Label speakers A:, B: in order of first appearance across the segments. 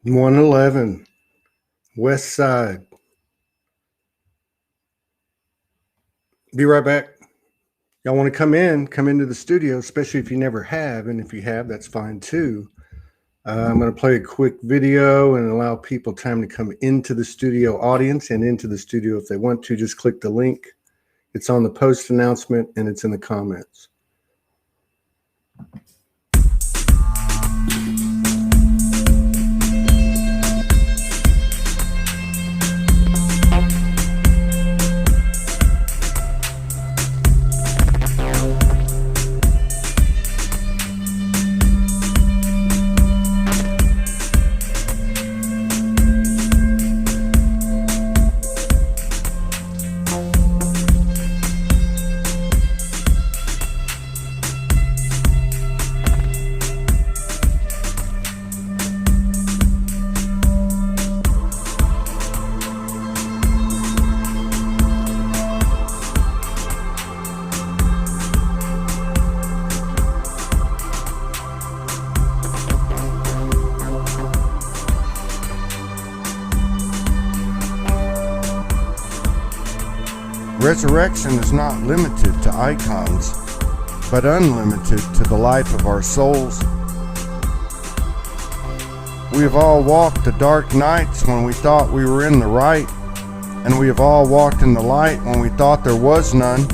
A: 111 West Side. Be right back. Y'all want to come into the studio, especially if you never have. And if you have, that's fine too. I'm going to play a quick video and allow people time to come into the studio audience and into the studio if they want to. Just click the link. It's on the post announcement and it's in the comments. Resurrection is not limited to icons, but unlimited to the life of our souls. We have all walked the dark nights when we thought we were in the right, and we have all walked in the light when we thought there was none.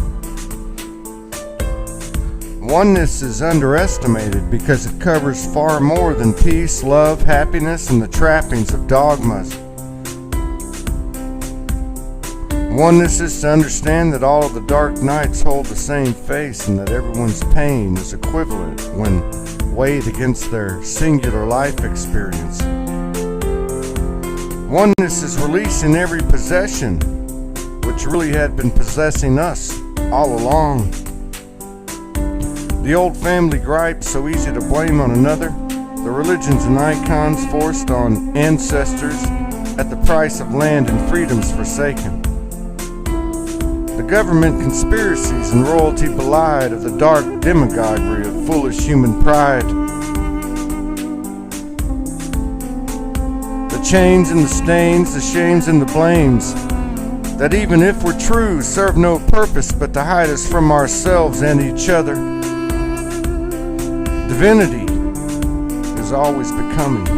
A: Oneness is underestimated because it covers far more than peace, love, happiness, and the trappings of dogmas. Oneness is to understand that all of the dark nights hold the same face and that everyone's pain is equivalent when weighed against their singular life experience. Oneness is releasing every possession which really had been possessing us all along. The old family gripes so easy to blame on another, the religions and icons forced on ancestors at the price of land and freedoms forsaken. The government conspiracies and royalty belied of the dark demagoguery of foolish human pride. The chains and the stains, the shames and the blames, that even if we're true, serve no purpose but to hide us from ourselves and each other. Divinity is always becoming,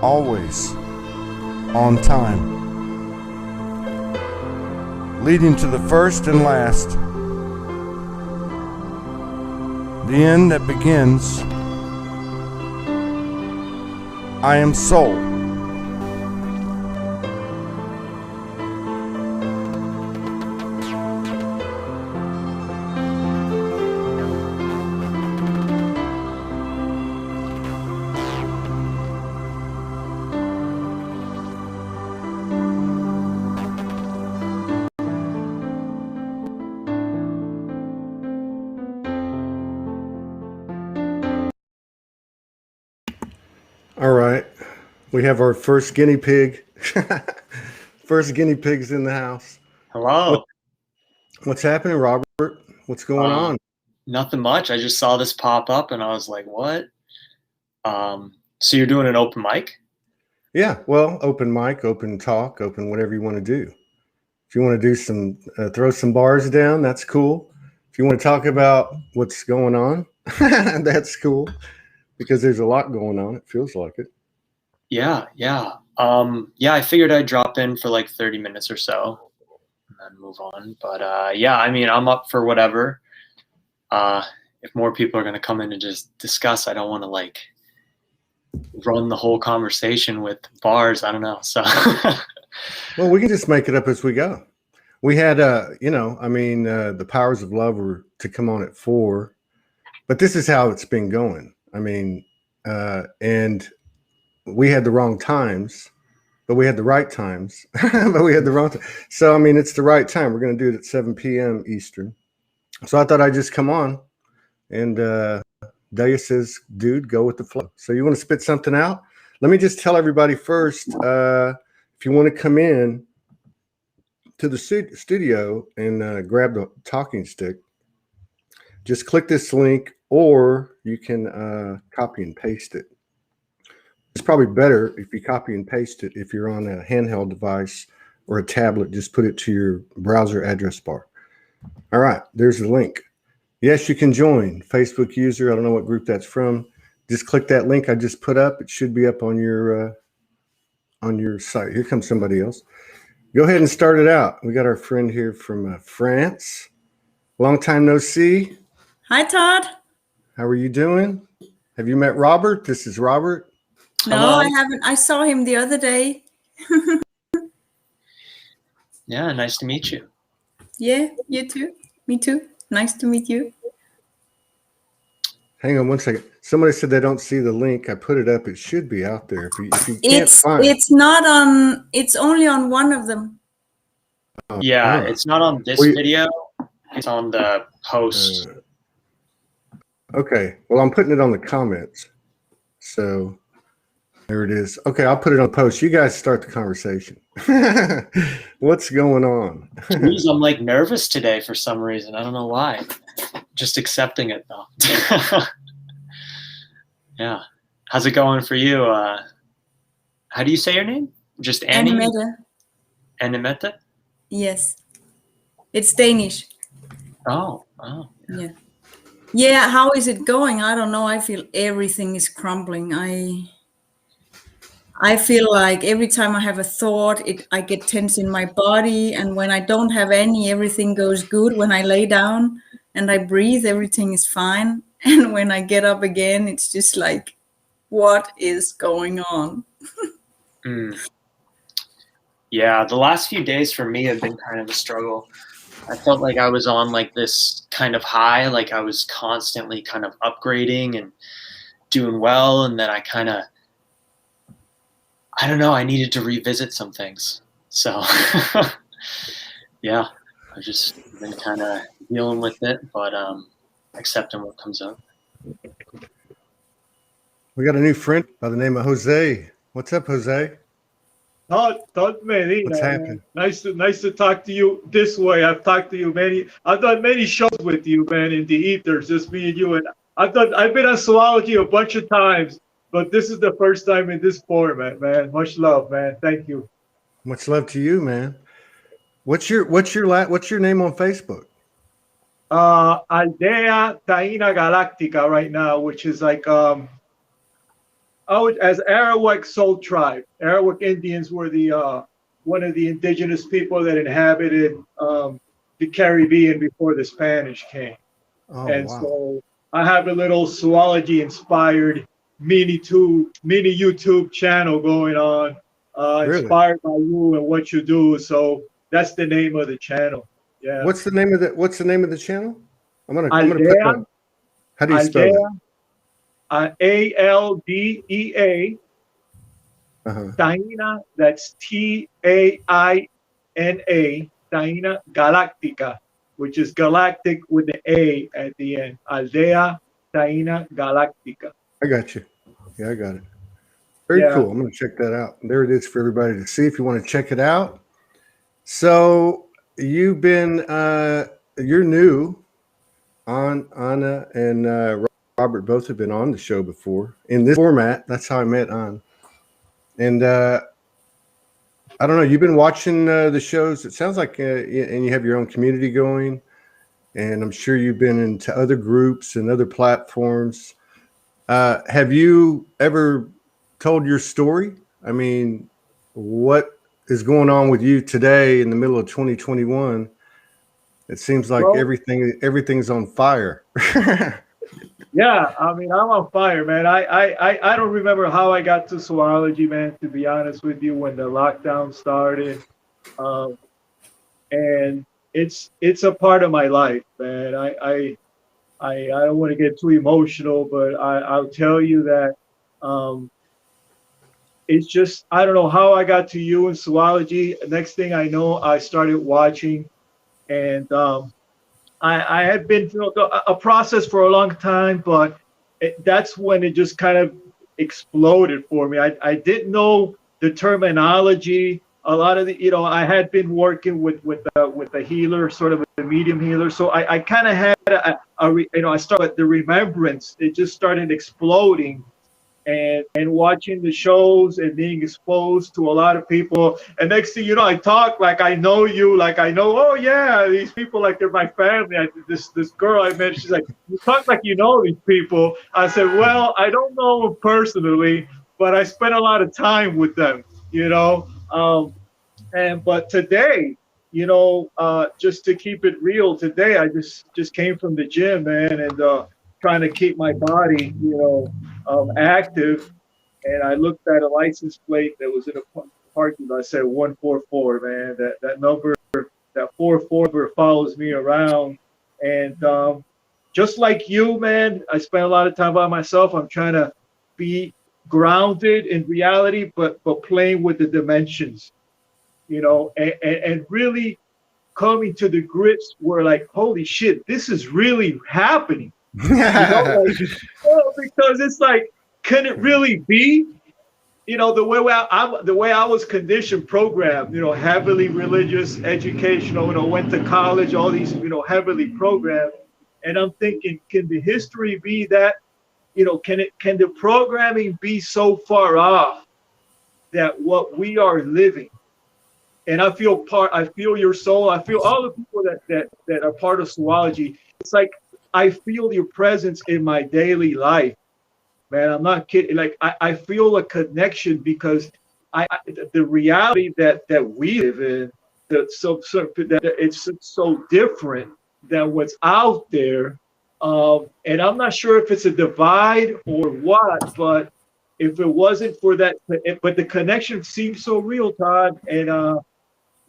A: always on time, leading to the first and last, the end that begins. I am soul. All right, we have our first guinea pig. First guinea pigs in the house.
B: Hello.
A: What's happening, Robert? What's going on?
B: Nothing much. I just saw this pop up and I was like, what? So you're doing an open mic?
A: Yeah, well, open mic, open talk, open whatever you want to do. If you want to do some, throw some bars down, that's cool. If you want to talk about what's going on, that's cool. Because there's a lot going on. It feels like it.
B: Yeah. I figured I'd drop in for like 30 minutes or so and then move on. But yeah, I mean, I'm up for whatever. If more people are going to come in and just discuss, I don't want to like run the whole conversation with bars. I don't know. So,
A: well, we can just make it up as we go. We had, the Powers of Love were to come on at 4, but this is how it's been going. I mean, and we had the wrong times, but we had the right times, but we had the wrong time. So, I mean, it's the right time. We're going to do it at 7 p.m. Eastern. So I thought I'd just come on and Delia says, dude, go with the flow. So you want to spit something out? Let me just tell everybody first, if you want to come in to the studio and grab the talking stick, just click this link, or you can copy and paste it. It's probably better if you copy and paste it. If you're on a handheld device or a tablet, just put it to your browser address bar. All right, there's the link. Yes, you can join. Facebook user, I don't know what group that's from. Just click that link I just put up. It should be up on your site. Here comes somebody else. Go ahead and start it out. We got our friend here from France. Long time no see.
C: Hi, Todd.
A: How are you doing? Have you met Robert? This is Robert.
C: No,
B: Hello.
C: I haven't. I saw him the other day.
B: Yeah, nice to meet you.
C: Yeah, you too. Me too. Nice to meet you.
A: Hang on one second. Somebody said they don't see the link. I put it up. It should be out there. If you can't find
C: It's not on. It's only on one of them.
B: Yeah, it's not on this video. It's on the post.
A: Okay. Well, I'm putting it on the comments. So there it is. Okay, I'll put it on post. You guys start the conversation. What's going on?
B: Jeez, I'm like nervous today for some reason. I don't know why. Just accepting it though. Yeah. How's it going for you? How do you say your name? Just Annie?
C: Animeta.
B: Animeta?
C: Yes. It's Danish.
B: Oh.
C: Yeah. Yeah. How is it going? I don't know. I feel everything is crumbling. I feel like every time I have a thought, I get tense in my body. And when I don't have any, everything goes good. When I lay down and I breathe, everything is fine. And when I get up again, it's just like, what is going on?
B: Yeah, the last few days for me have been kind of a struggle. I felt like I was on like this kind of high, like I was constantly kind of upgrading and doing well. And then I don't know, I needed to revisit some things. So yeah, I've just been kind of dealing with it, but accepting what comes up.
A: We got a new friend by the name of Jose. What's up, Jose?
D: Todd Medina.
A: What's happening?
D: Nice to talk to you this way. I've talked to you I've done many shows with you, man, in the ethers, just me and you. And I've been on Soulogy a bunch of times, but this is the first time in this format, man. Much love, man. Thank you.
A: Much love to you, man. What's your name on Facebook?
D: Aldea Taina Galactica right now, which is like as Arawak Soul Tribe. Arawak Indians were the one of the indigenous people that inhabited the Caribbean before the Spanish came.
A: Oh,
D: and
A: wow.
D: so I have a little zoology inspired mini YouTube channel going on,
A: Really?
D: inspired by you and what you do. So that's the name of the channel. Yeah.
A: What's the name of the channel? I'm gonna put
D: Aldea.
A: that. How do you spell it?
D: Aldea. Taina, that's Taina, Taina Galactica, which is galactic with the A at the end. Aldea Taina Galactica.
A: I got you. Yeah, I got it. Very cool. I'm going to check that out. There it is for everybody to see if you want to check it out. So you've been, you're new. Anna and Robert both have been on the show before in this format. That's how I met Anna. And I don't know, you've been watching the shows. It sounds like, and you have your own community going. And I'm sure you've been into other groups and other platforms. Have you ever told your story? I mean, what is going on with you today in the middle of 2021? It seems like everything's on fire.
D: Yeah, I mean, I'm on fire, man. I don't remember how I got to zoology, man, to be honest with you, when the lockdown started. And it's a part of my life, man. I don't want to get too emotional, but I'll tell you that it's just, I don't know how I got to you in zoology. Next thing I know, I started watching, and I had been through a process for a long time, but that's when it just kind of exploded for me. I didn't know the terminology. A lot of the, I had been working with a healer, sort of a medium healer. So I kind of had I started with the remembrance. It just started exploding. and watching the shows and being exposed to a lot of people. And next thing you know, I talk like I know you, like I know, oh yeah, these people like they're my family. This girl I met, she's like, you talk like you know these people. I said, well, I don't know them personally, but I spent a lot of time with them, you know. But today, you know, just to keep it real, today I just came from the gym, man, and trying to keep my body, you know, active. And I looked at a license plate that was in a parking lot. I said 144, man. That number, that 44 number follows me around. And just like you, man, I spend a lot of time by myself. I'm trying to be grounded in reality, but playing with the dimensions, you know, and really coming to the grips where like, holy shit, this is really happening. You know, like, because it's like, can it really be? You know, the way I was conditioned, programmed, you know, heavily religious, educational, you know, went to college, all these, you know, heavily programmed. And I'm thinking, can the history be that, you know, can the programming be so far off that what we are living? And I feel your soul. I feel all the people that are part of Soulogy. It's like I feel your presence in my daily life, man. I'm not kidding. Like I feel a connection because the reality that we live in, that it's so different than what's out there. And I'm not sure if it's a divide or what, but if it wasn't for that, but the connection seems so real, Todd. And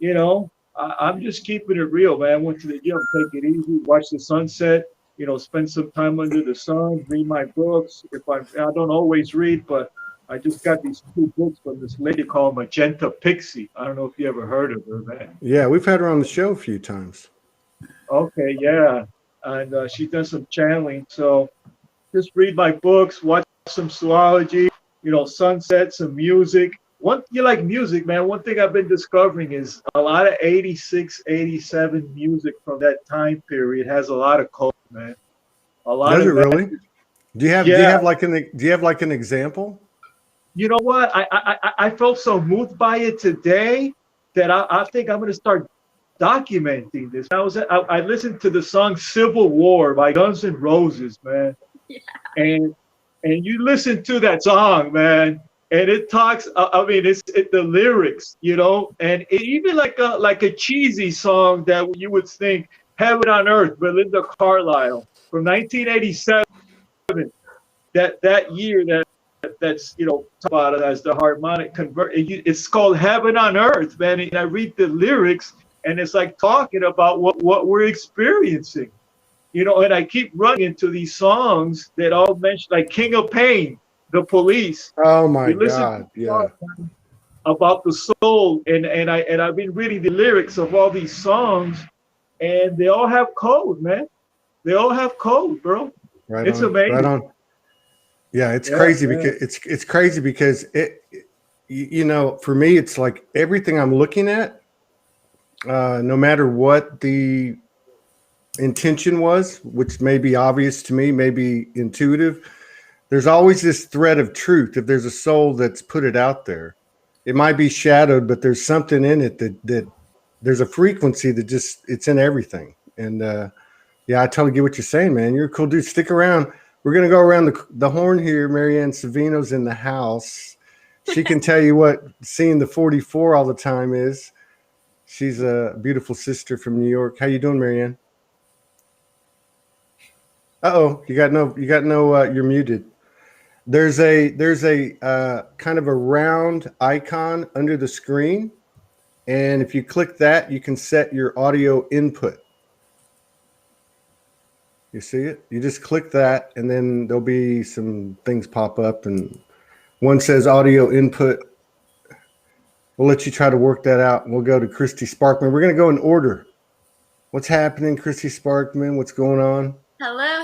D: you know, I'm just keeping it real, man. I went to the gym, take it easy, watch the sunset, you know, spend some time under the sun, read my books. I don't always read, but I just got these 2 books from this lady called Magenta Pixie. I don't know if you ever heard of her, man.
A: Yeah, we've had her on the show a few times.
D: Okay, yeah. And she does some channeling. So just read my books, watch some Soulogy, you know, sunset, some music. You like music, man. One thing I've been discovering is a lot of 86, 87 music from that time period has a lot of code, man. A lot.
A: Does
D: of
A: it really? Do you have like an example?
D: You know what? I felt so moved by it today that I think I'm gonna start documenting this. I listened to the song Civil War by Guns N' Roses, man. Yeah. And you listen to that song, man. And it talks. I mean, it's the lyrics, you know, and even like a cheesy song that you would think "Heaven on Earth," Belinda Carlisle from 1987. That year that's you know talk about it as the harmonic convert. It's called "Heaven on Earth," man. And I read the lyrics, and it's like talking about what we're experiencing, you know. And I keep running into these songs that all mention like "King of Pain." The Police.
A: Oh my God! Yeah.
D: About the soul, and I've been reading the lyrics of all these songs, and they all have code, man. They all have code, bro.
A: Right.
D: It's
A: on,
D: amazing.
A: Right on. Yeah, it's crazy because it's crazy because you know, for me, it's like everything I'm looking at, no matter what the intention was, which may be obvious to me, may be intuitive. There's always this thread of truth. If there's a soul that's put it out there, it might be shadowed, but there's something in it that there's a frequency that just it's in everything. And yeah, I totally get what you're saying, man. You're a cool dude. Stick around. We're gonna go around the horn here. Marianne Savino's in the house. She can tell you what seeing the 44 all the time is. She's a beautiful sister from New York. How you doing, Marianne? You got no. You're muted. There's a kind of a round icon under the screen, and if you click that, you can set your audio input. You see it? You just click that, and then there'll be some things pop up, and one says audio input. We'll let you try to work that out, and we'll go to Christy Sparkman. We're going to go in order. What's happening, Christy Sparkman? What's going on?
E: Hello.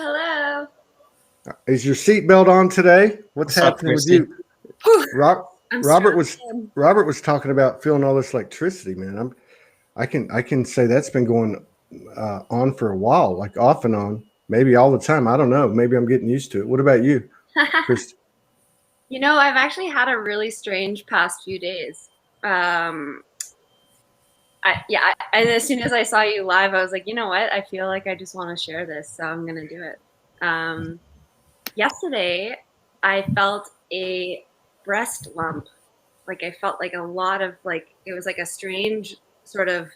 A: Is your seatbelt on today? What's happening with you? Robert was talking about feeling all this electricity, man. I can say that's been going on for a while, like off and on, maybe all the time. I don't know. Maybe I'm getting used to it. What about you, Christy?
E: You know, I've actually had a really strange past few days. And as soon as I saw you live, I was like, you know what? I feel like I just want to share this, so I'm gonna do it. Yesterday, I felt a breast lump. Like I felt like a lot of it was like a strange sort of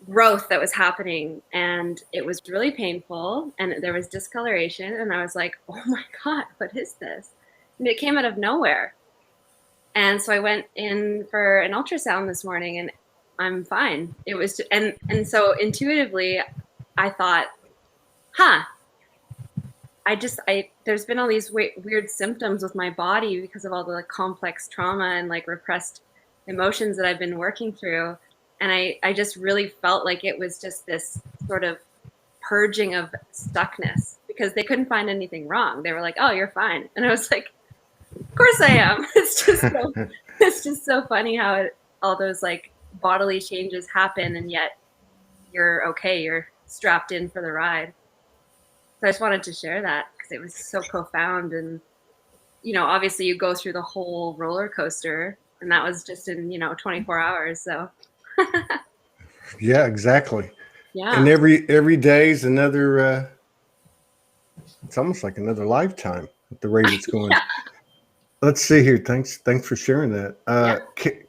E: growth that was happening, and it was really painful, and there was discoloration, and I was like, oh my God, what is this? And it came out of nowhere. And so I went in for an ultrasound this morning, and I'm fine. It was, and so intuitively, I thought, huh, there's been all these weird symptoms with my body because of all the complex trauma and like repressed emotions that I've been working through. And I just really felt like it was just this sort of purging of stuckness, because they couldn't find anything wrong. They were like, oh, you're fine. And I was like, of course I am. It's just so funny how all those like bodily changes happen, and yet you're okay. You're strapped in for the ride. So I just wanted to share that because it was so profound. And, you know, obviously you go through the whole roller coaster, and that was just in, 24 hours. So.
A: Yeah, exactly.
E: Yeah.
A: And every day is another, it's almost like another lifetime at the rate it's going.
E: Yeah.
A: Let's see here. Thanks for sharing that.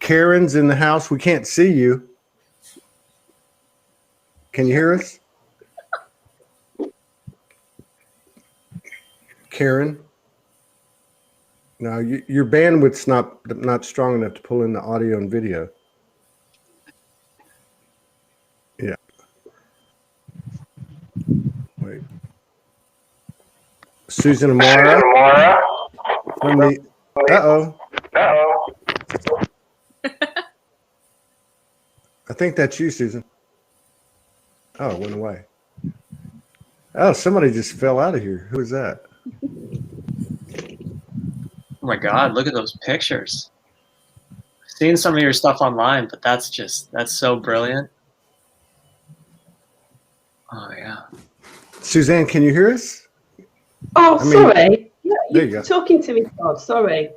A: Karen's in the house. We can't see you. Can you hear us? Karen? No, your bandwidth's not strong enough to pull in the audio and video. Yeah. Wait. Susan Amara. From the, I think that's you, Susan. Oh, it went away. Oh, somebody just fell out of here. Who is that?
B: Oh my God, look at those pictures. I've seen some of your stuff online, but that's so brilliant. Oh yeah.
A: Suzanne, can you hear us?
F: Oh, sorry. Yeah,
A: there you go.
F: Talking to me, Todd. Sorry.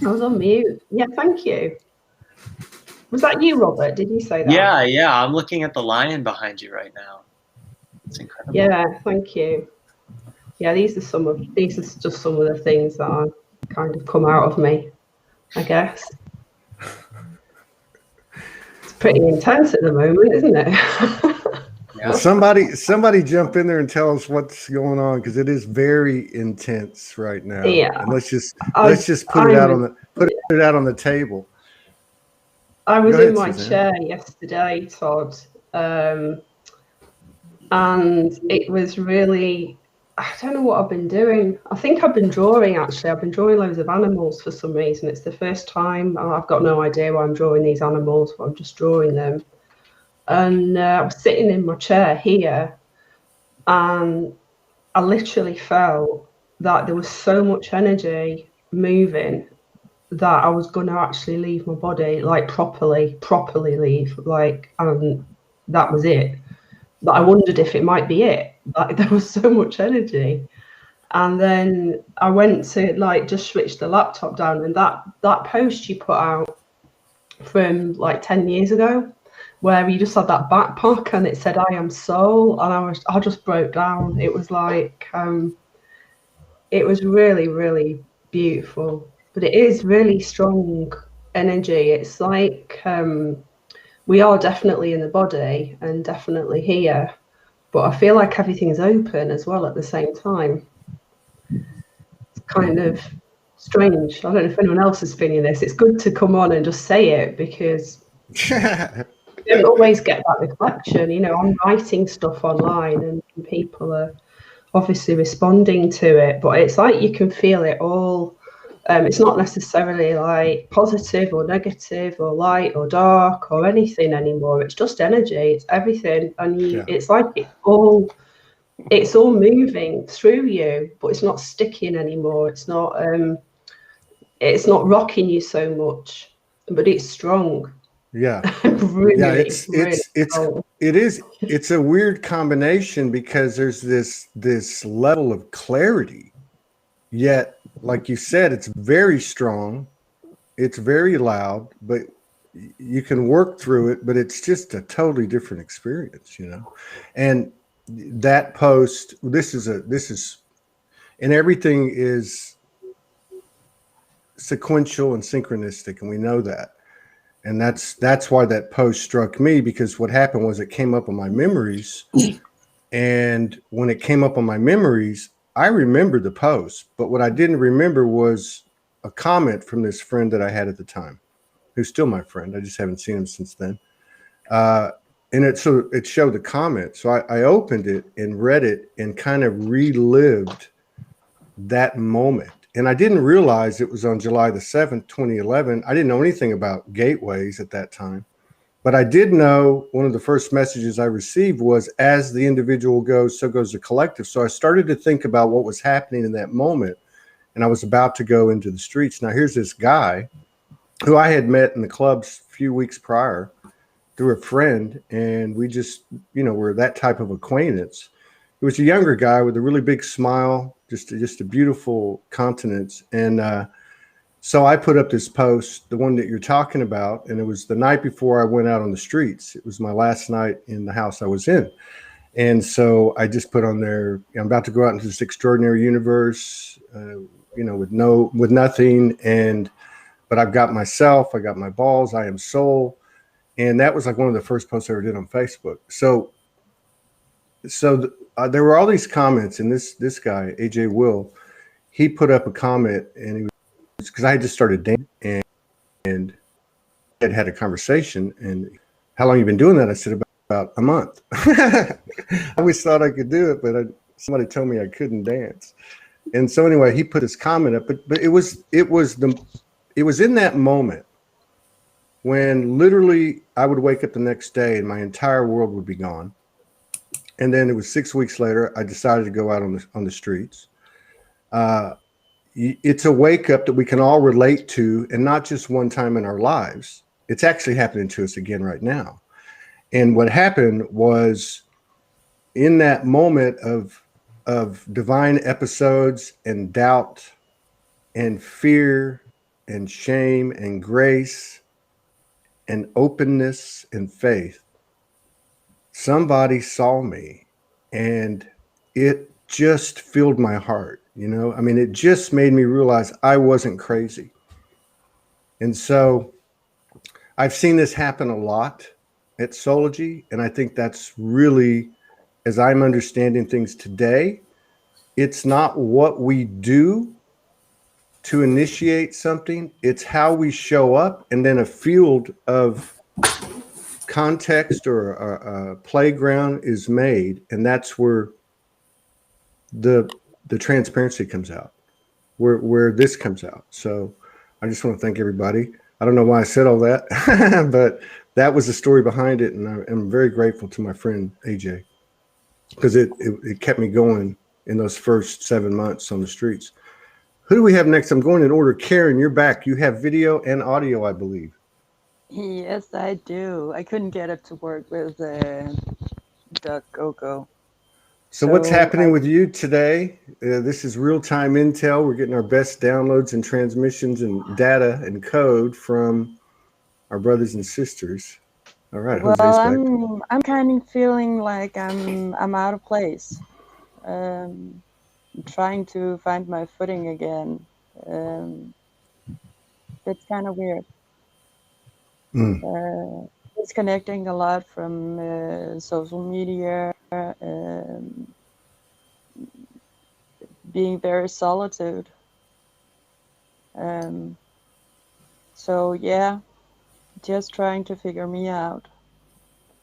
F: I was on mute. Yeah, thank you. Was that you, Robert? Did you say that?
B: Yeah. I'm looking at the lion behind you right now. It's incredible.
F: Yeah, thank you. Yeah, these are just some of the things that are kind of come out of me, I guess. It's pretty intense at the moment, isn't it?
A: Yeah. Well, somebody jump in there and tell us what's going on, because it is very intense right now.
F: Yeah.
A: And let's just put it out on the table.
F: I was in my chair yesterday, Todd, and it was really, I don't know what I've been doing. I think I've been drawing, actually. I've been drawing loads of animals for some reason. It's the first time. I've got no idea why I'm drawing these animals, but I'm just drawing them. And I was sitting in my chair here, and I literally felt that there was so much energy moving that I was going to actually leave my body, like properly leave, and that was it. But I wondered if it might be it. Like, there was so much energy. And then I went to just switch the laptop down, and that post you put out from 10 years ago, where you just had that backpack and it said, I am soul, and I just broke down. It was it was really, really beautiful. But it is really strong energy. It's like we are definitely in the body and definitely here, but I feel like everything's open as well at the same time. It's kind of strange. I don't know if anyone else is feeling this. It's good to come on and just say it, because you don't always get that reflection. I'm writing stuff online and people are obviously responding to it, but it's like you can feel it all. It's not necessarily positive or negative or light or dark or anything anymore. It's just energy. It's everything, and it's like it's all moving through you, but it's not sticking anymore. It's not rocking you so much, but it's strong.
A: Yeah.
F: Really,
A: yeah, it's a weird combination, because there's this level of clarity, yet like you said, it's very strong. It's very loud, but you can work through it, but it's just a totally different experience, you know? And that post, this is, and everything is sequential and synchronistic, and we know that. And that's why that post struck me, because what happened was it came up on my memories. And when it came up on my memories, I remembered the post, but what I didn't remember was a comment from this friend that I had at the time, who's still my friend. I just haven't seen him since then. And it showed the comment. So I opened it and read it and kind of relived that moment. And I didn't realize it was on July the 7th, 2011. I didn't know anything about gateways at that time. But I did know one of the first messages I received was, as the individual goes, so goes the collective. So I started to think about what was happening in that moment. And I was about to go into the streets. Now, here's this guy who I had met in the clubs a few weeks prior through a friend. And we just, you know, were that type of acquaintance. He was a younger guy with a really big smile, just a beautiful countenance. And so I put up this post, the one that you're talking about, and it was the night before I went out on the streets. It was my last night in the house I was in. And so I just put on there, I'm about to go out into this extraordinary universe, you know, with nothing. But I've got myself, I got my balls, I am soul. And that was like one of the first posts I ever did on Facebook. So there were all these comments, and this guy, AJ Will, he put up a comment, and he was, because I had just started dancing and had a conversation. And how long you been doing that? I said, about a month. I always thought I could do it, but somebody told me I couldn't dance. And so anyway, he put his comment up, but it was in that moment when literally I would wake up the next day and my entire world would be gone. And then it was 6 weeks later, I decided to go out on the streets. It's a wake up that we can all relate to, and not just one time in our lives. It's actually happening to us again right now. And what happened was, in that moment of divine episodes and doubt and fear and shame and grace and openness and faith, somebody saw me, and it just filled my heart. You know, I mean, it just made me realize I wasn't crazy. And so I've seen this happen a lot at Soulogy. And I think that's really, as I'm understanding things today, it's not what we do to initiate something, it's how we show up, and then a field of context or a playground is made. And that's where the transparency comes out, where this comes out. So I just want to thank everybody. I don't know why I said all that, but that was the story behind it. And I'm very grateful to my friend AJ, because it kept me going in those first 7 months on the streets. Who do we have next? I'm going in order. Karen, you're back. You have video and audio, I believe.
G: Yes, I do. I couldn't get it to work with DuckDuckGo.
A: So what's happening with you today? This is real-time intel. We're getting our best downloads and transmissions and data and code from our brothers and sisters. All right,
G: well,
A: Jose's back.
G: I'm kind of feeling like I'm out of place. I'm trying to find my footing again. It's kind of weird. Disconnecting a lot from social media, being very solitude. So yeah, just trying to figure me out,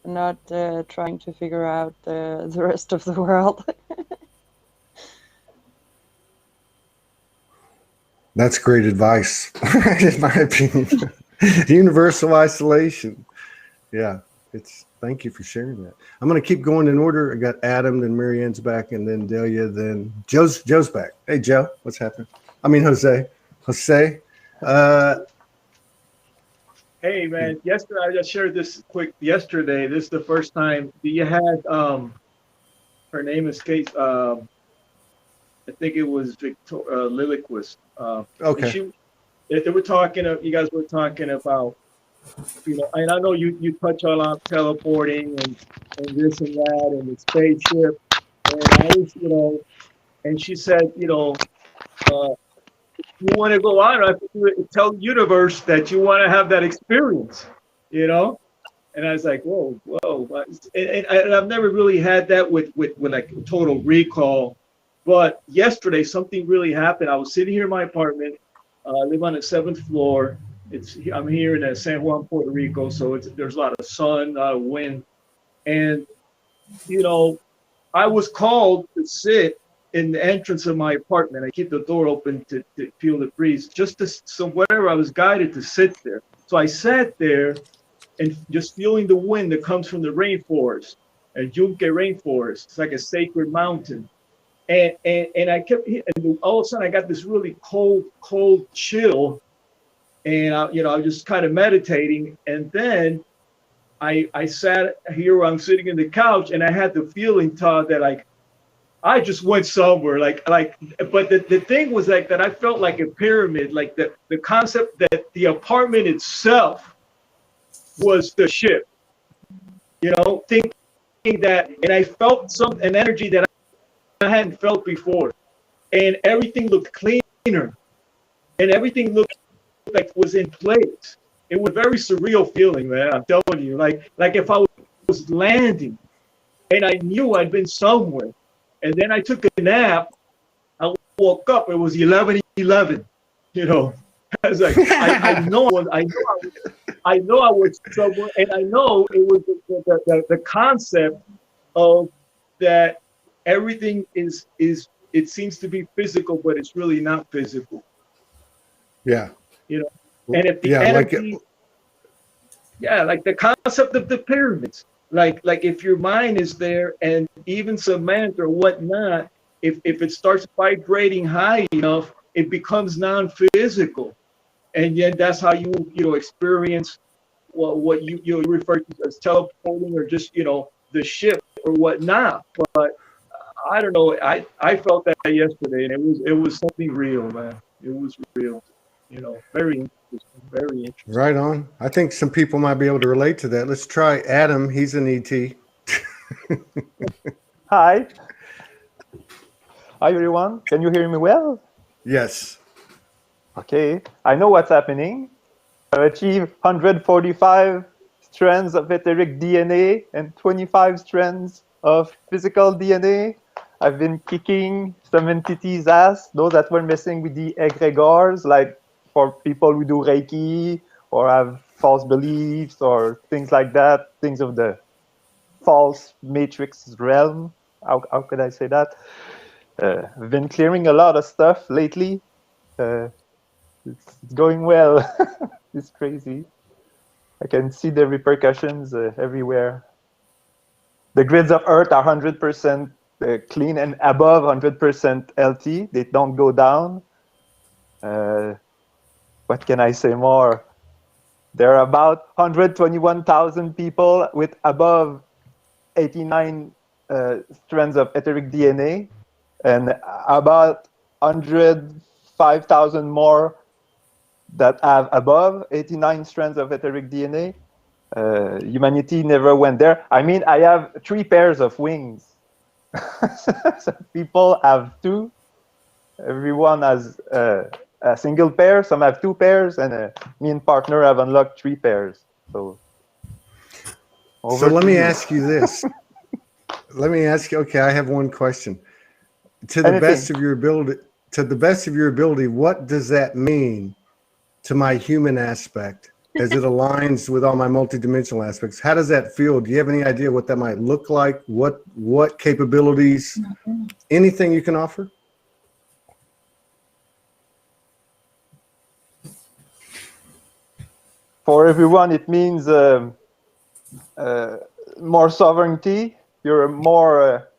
G: not trying to figure out the rest of the world.
A: That's great advice, in my opinion. Universal isolation. Yeah, thank you for sharing that. I'm going to keep going in order. I got Adam, then Marianne's back, and then Delia, then Joe's back. Hey, Joe, what's happening? I mean, Jose.
D: Hey, man, yesterday, I just shared this quick yesterday. This is the first time you had, her name escapes, I think it was Liliquist.
A: Okay.
D: And they were talking. You guys were talking about, and I know you touch on teleporting and this and that and the spaceship. And I was, and she said, you want to go out, I have to tell the universe that you want to have that experience, And I was like, whoa. And I've never really had that with like total recall. But yesterday, something really happened. I was sitting here in my apartment. I live on the 7th floor. I'm here in San Juan, Puerto Rico. So there's a lot of sun, a lot of wind. And, I was called to sit in the entrance of my apartment. I keep the door open to feel the breeze, so whatever, I was guided to sit there. So I sat there and just feeling the wind that comes from the rainforest, and Yunque rainforest. It's like a sacred mountain. And I kept, and all of a sudden I got this really cold chill. And, I was just kind of meditating. And then I sat here where I'm sitting in the couch, and I had the feeling, Todd, that I just went somewhere, but the thing was that I felt like a pyramid, like the concept that the apartment itself was the ship, thinking that, and I felt an energy that I hadn't felt before, and everything looked cleaner, and everything looked like it was in place. It was a very surreal feeling, man. I'm telling you, like if I was landing, and I knew I'd been somewhere. And then I took a nap. I woke up. It was 11:11. I was like, I know I was somewhere, and I know it was the concept of that everything is it seems to be physical, but it's really not physical.
A: Yeah.
D: And if the energy, like the concept of the pyramids. Like if your mind is there, and even cement or whatnot, if it starts vibrating high enough, it becomes non-physical, and yet that's how you experience what you refer to as teleporting, or just the ship or whatnot. But I don't know. I felt that yesterday, and it was something real, man. It was real. Very interesting. Very interesting.
A: Right on. I think some people might be able to relate to that. Let's try Adam. He's an ET.
H: Hi. Hi, everyone. Can you hear me well?
A: Yes.
H: Okay. I know what's happening. I've achieved 145 strands of etheric DNA and 25 strands of physical DNA. I've been kicking some entities' ass, those that were messing with the egregores, like for people who do Reiki or have false beliefs or things like that, things of the false matrix realm. How could I say that? I've been clearing a lot of stuff lately. It's going well. It's crazy. I can see the repercussions everywhere. The grids of Earth are 100% clean and above 100% LT. They don't go down. What can I say more? There are about 121,000 people with above 89 strands of etheric DNA, and about 105,000 more that have above 89 strands of etheric DNA. Humanity never went there. I mean, I have 3 pairs of wings. Some people have 2. Everyone has a single pair. Some have 2 pairs, and me and partner have unlocked 3 pairs. So
A: let me ask you this. Let me ask you. Okay, I have one question. To the best of your ability, what does that mean to my human aspect as it aligns with all my multidimensional aspects? How does that feel? Do you have any idea what that might look like? What capabilities? Anything you can offer?
H: For everyone, it means more sovereignty. You're more.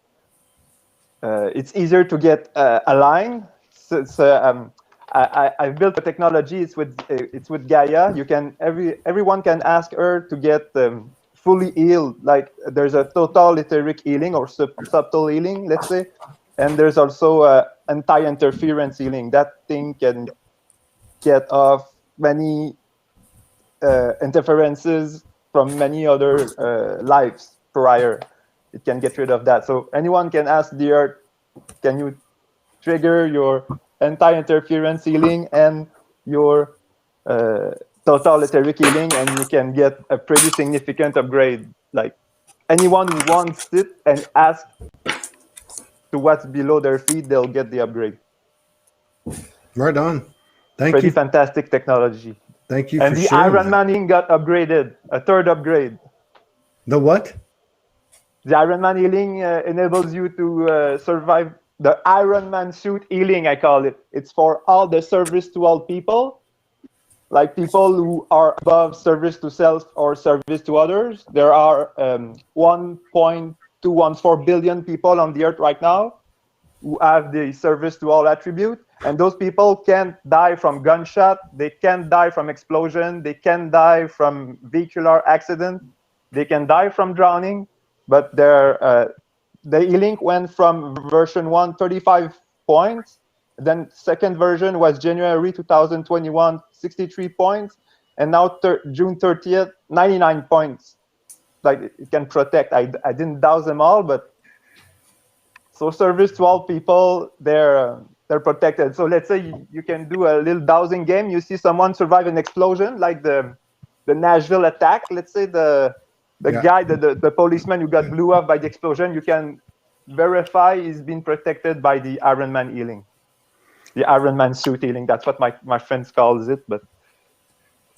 H: It's easier to get aligned. I've built a technology. It's with Gaia. Everyone can ask her to get fully healed. Like there's a total etheric healing or subtle healing, let's say, And there's also anti-interference healing. That thing can get off many interferences from many other lives prior. It can get rid of that. So anyone can ask the Earth, can you trigger your anti-interference healing and your total etheric healing, and you can get a pretty significant upgrade. Like anyone who wants it and asks to what's below their feet, they'll get the upgrade.
A: Right on. Thank
H: Pretty
A: you.
H: fantastic technology.
A: Thank you
H: And
A: for
H: the
A: sharing
H: Iron
A: that.
H: Man got upgraded, a third upgrade.
A: The what?
H: The Iron Man healing enables you to survive the Iron Man suit healing, I call it. It's for all the service to all people, like people who are above service to self or service to others. There are 1.214 billion people on the earth right now who have the service to all attribute. And those people can't die from gunshot. They can't die from explosion. They can't die from vehicular accident. They can die from drowning. But the healing went from version 1, 35 points. Then second version was January 2021, 63 points. And now June 30th, 99 points. Like it can protect. I didn't douse them all, but so service to all people, they're protected. So let's say you can do a little dowsing game. You see someone survive an explosion, like the Nashville attack. Let's say the guy, the policeman who got blew up by the explosion, you can verify he's been protected by the Iron Man healing, the Iron Man suit healing. That's what my friends calls it. But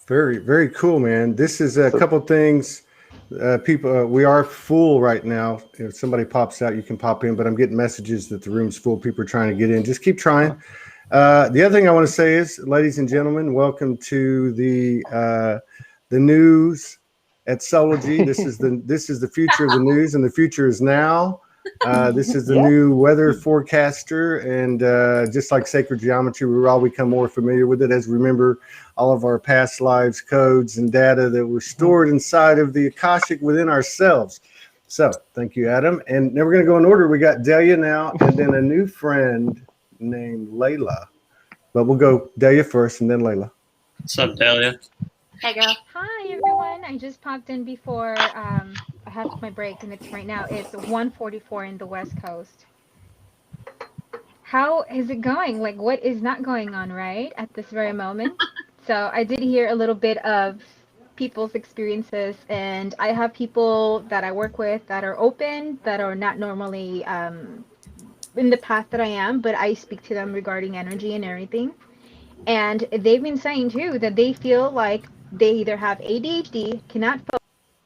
A: very, very cool, man. This is a couple things. People, we are full right now. If somebody pops out, you can pop in, but I'm getting messages that the room's full. People are trying to get in. Just keep trying. The other thing I want to say is, ladies and gentlemen, welcome to the news at Soulogy. This is the future of the news, and the future is now. This is the new weather forecaster, and just like sacred geometry, we all become more familiar with it as we remember all of our past lives, codes, and data that were stored inside of the Akashic within ourselves. So thank you, Adam. And now we're going to go in order. We got Delia now, and then a new friend named Layla. But we'll go Delia first, and then Layla.
B: What's up, Delia?
E: Hey, girl.
I: Hi, everyone. I just popped in before I had my break, and it's right now. It's 1:44 in the West Coast. How is it going? Like, what is not going on right at this very moment? So I did hear a little bit of people's experiences, and I have people that I work with that are open, that are not normally in the path that I am, but I speak to them regarding energy and everything. And they've been saying too that they feel like they either have ADHD, cannot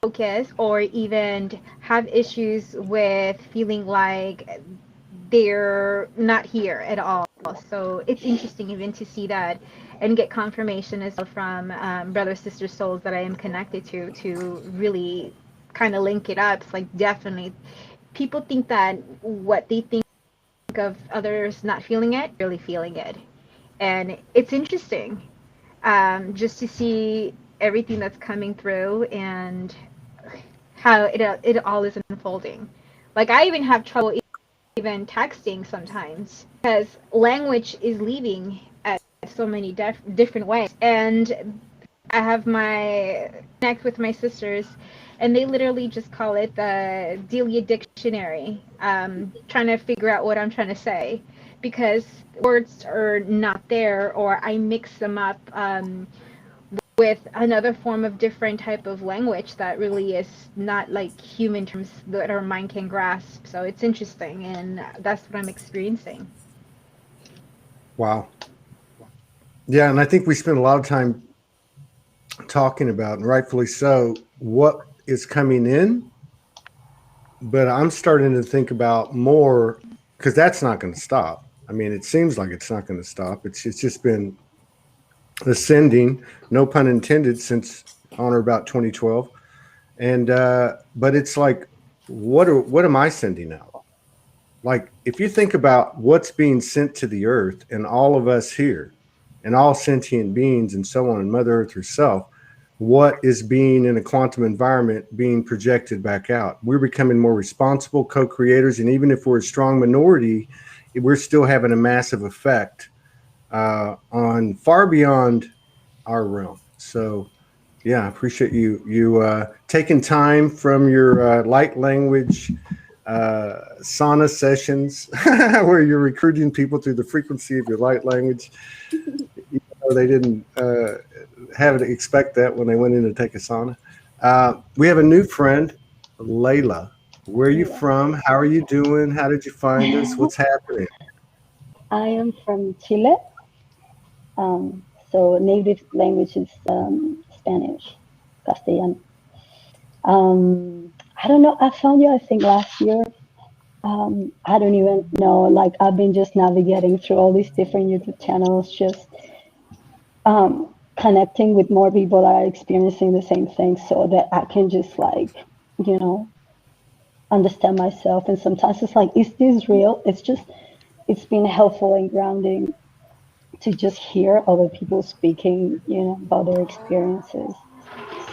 I: focus, or even have issues with feeling like they're not here at all. So it's interesting even to see that and get confirmation as well from brother, sister souls that I am connected to really kind of link it up. It's like definitely people think that what they think of others not feeling it, really feeling it. And it's interesting just to see everything that's coming through and how it all is unfolding. Like I even have trouble even texting sometimes because language is leaving at so many different ways. And I have my connect with my sisters, and they literally just call it the Delia Dictionary, trying to figure out what I'm trying to say, because words are not there, or I mix them up with another form of different type of language that really is not like human terms that our mind can grasp. So it's interesting, and that's what I'm experiencing.
A: Wow. Yeah, and I think we spent a lot of time talking about, and rightfully so, what is coming in. But I'm starting to think about more, because that's not going to stop. I mean, it seems like it's not going to stop. It's just been ascending, no pun intended, since on or about 2012. And but it's like, what am I sending out? Like, if you think about what's being sent to the earth and all of us here and all sentient beings and so on, and Mother Earth herself, what is being in a quantum environment being projected back out. We're becoming more responsible co-creators, and even if we're a strong minority, we're still having a massive effect on far beyond our realm. So yeah, I appreciate you taking time from your light language sauna sessions where you're recruiting people through the frequency of your light language. You know, they didn't have to expect that when they went in to take a sauna. We have a new friend, Layla. Where are you from? How are you doing? How did you find us? What's happening?
J: I am from Chile. So native language is Spanish, Castellano. I don't know. I found you, I think, last year. I don't even know. Like, I've been just navigating through all these different YouTube channels, just connecting with more people that are experiencing the same thing, so that I can just, like, you know, understand myself. And sometimes it's like, is this real? It's been helpful and grounding to just hear other people speaking, you know, about their experiences.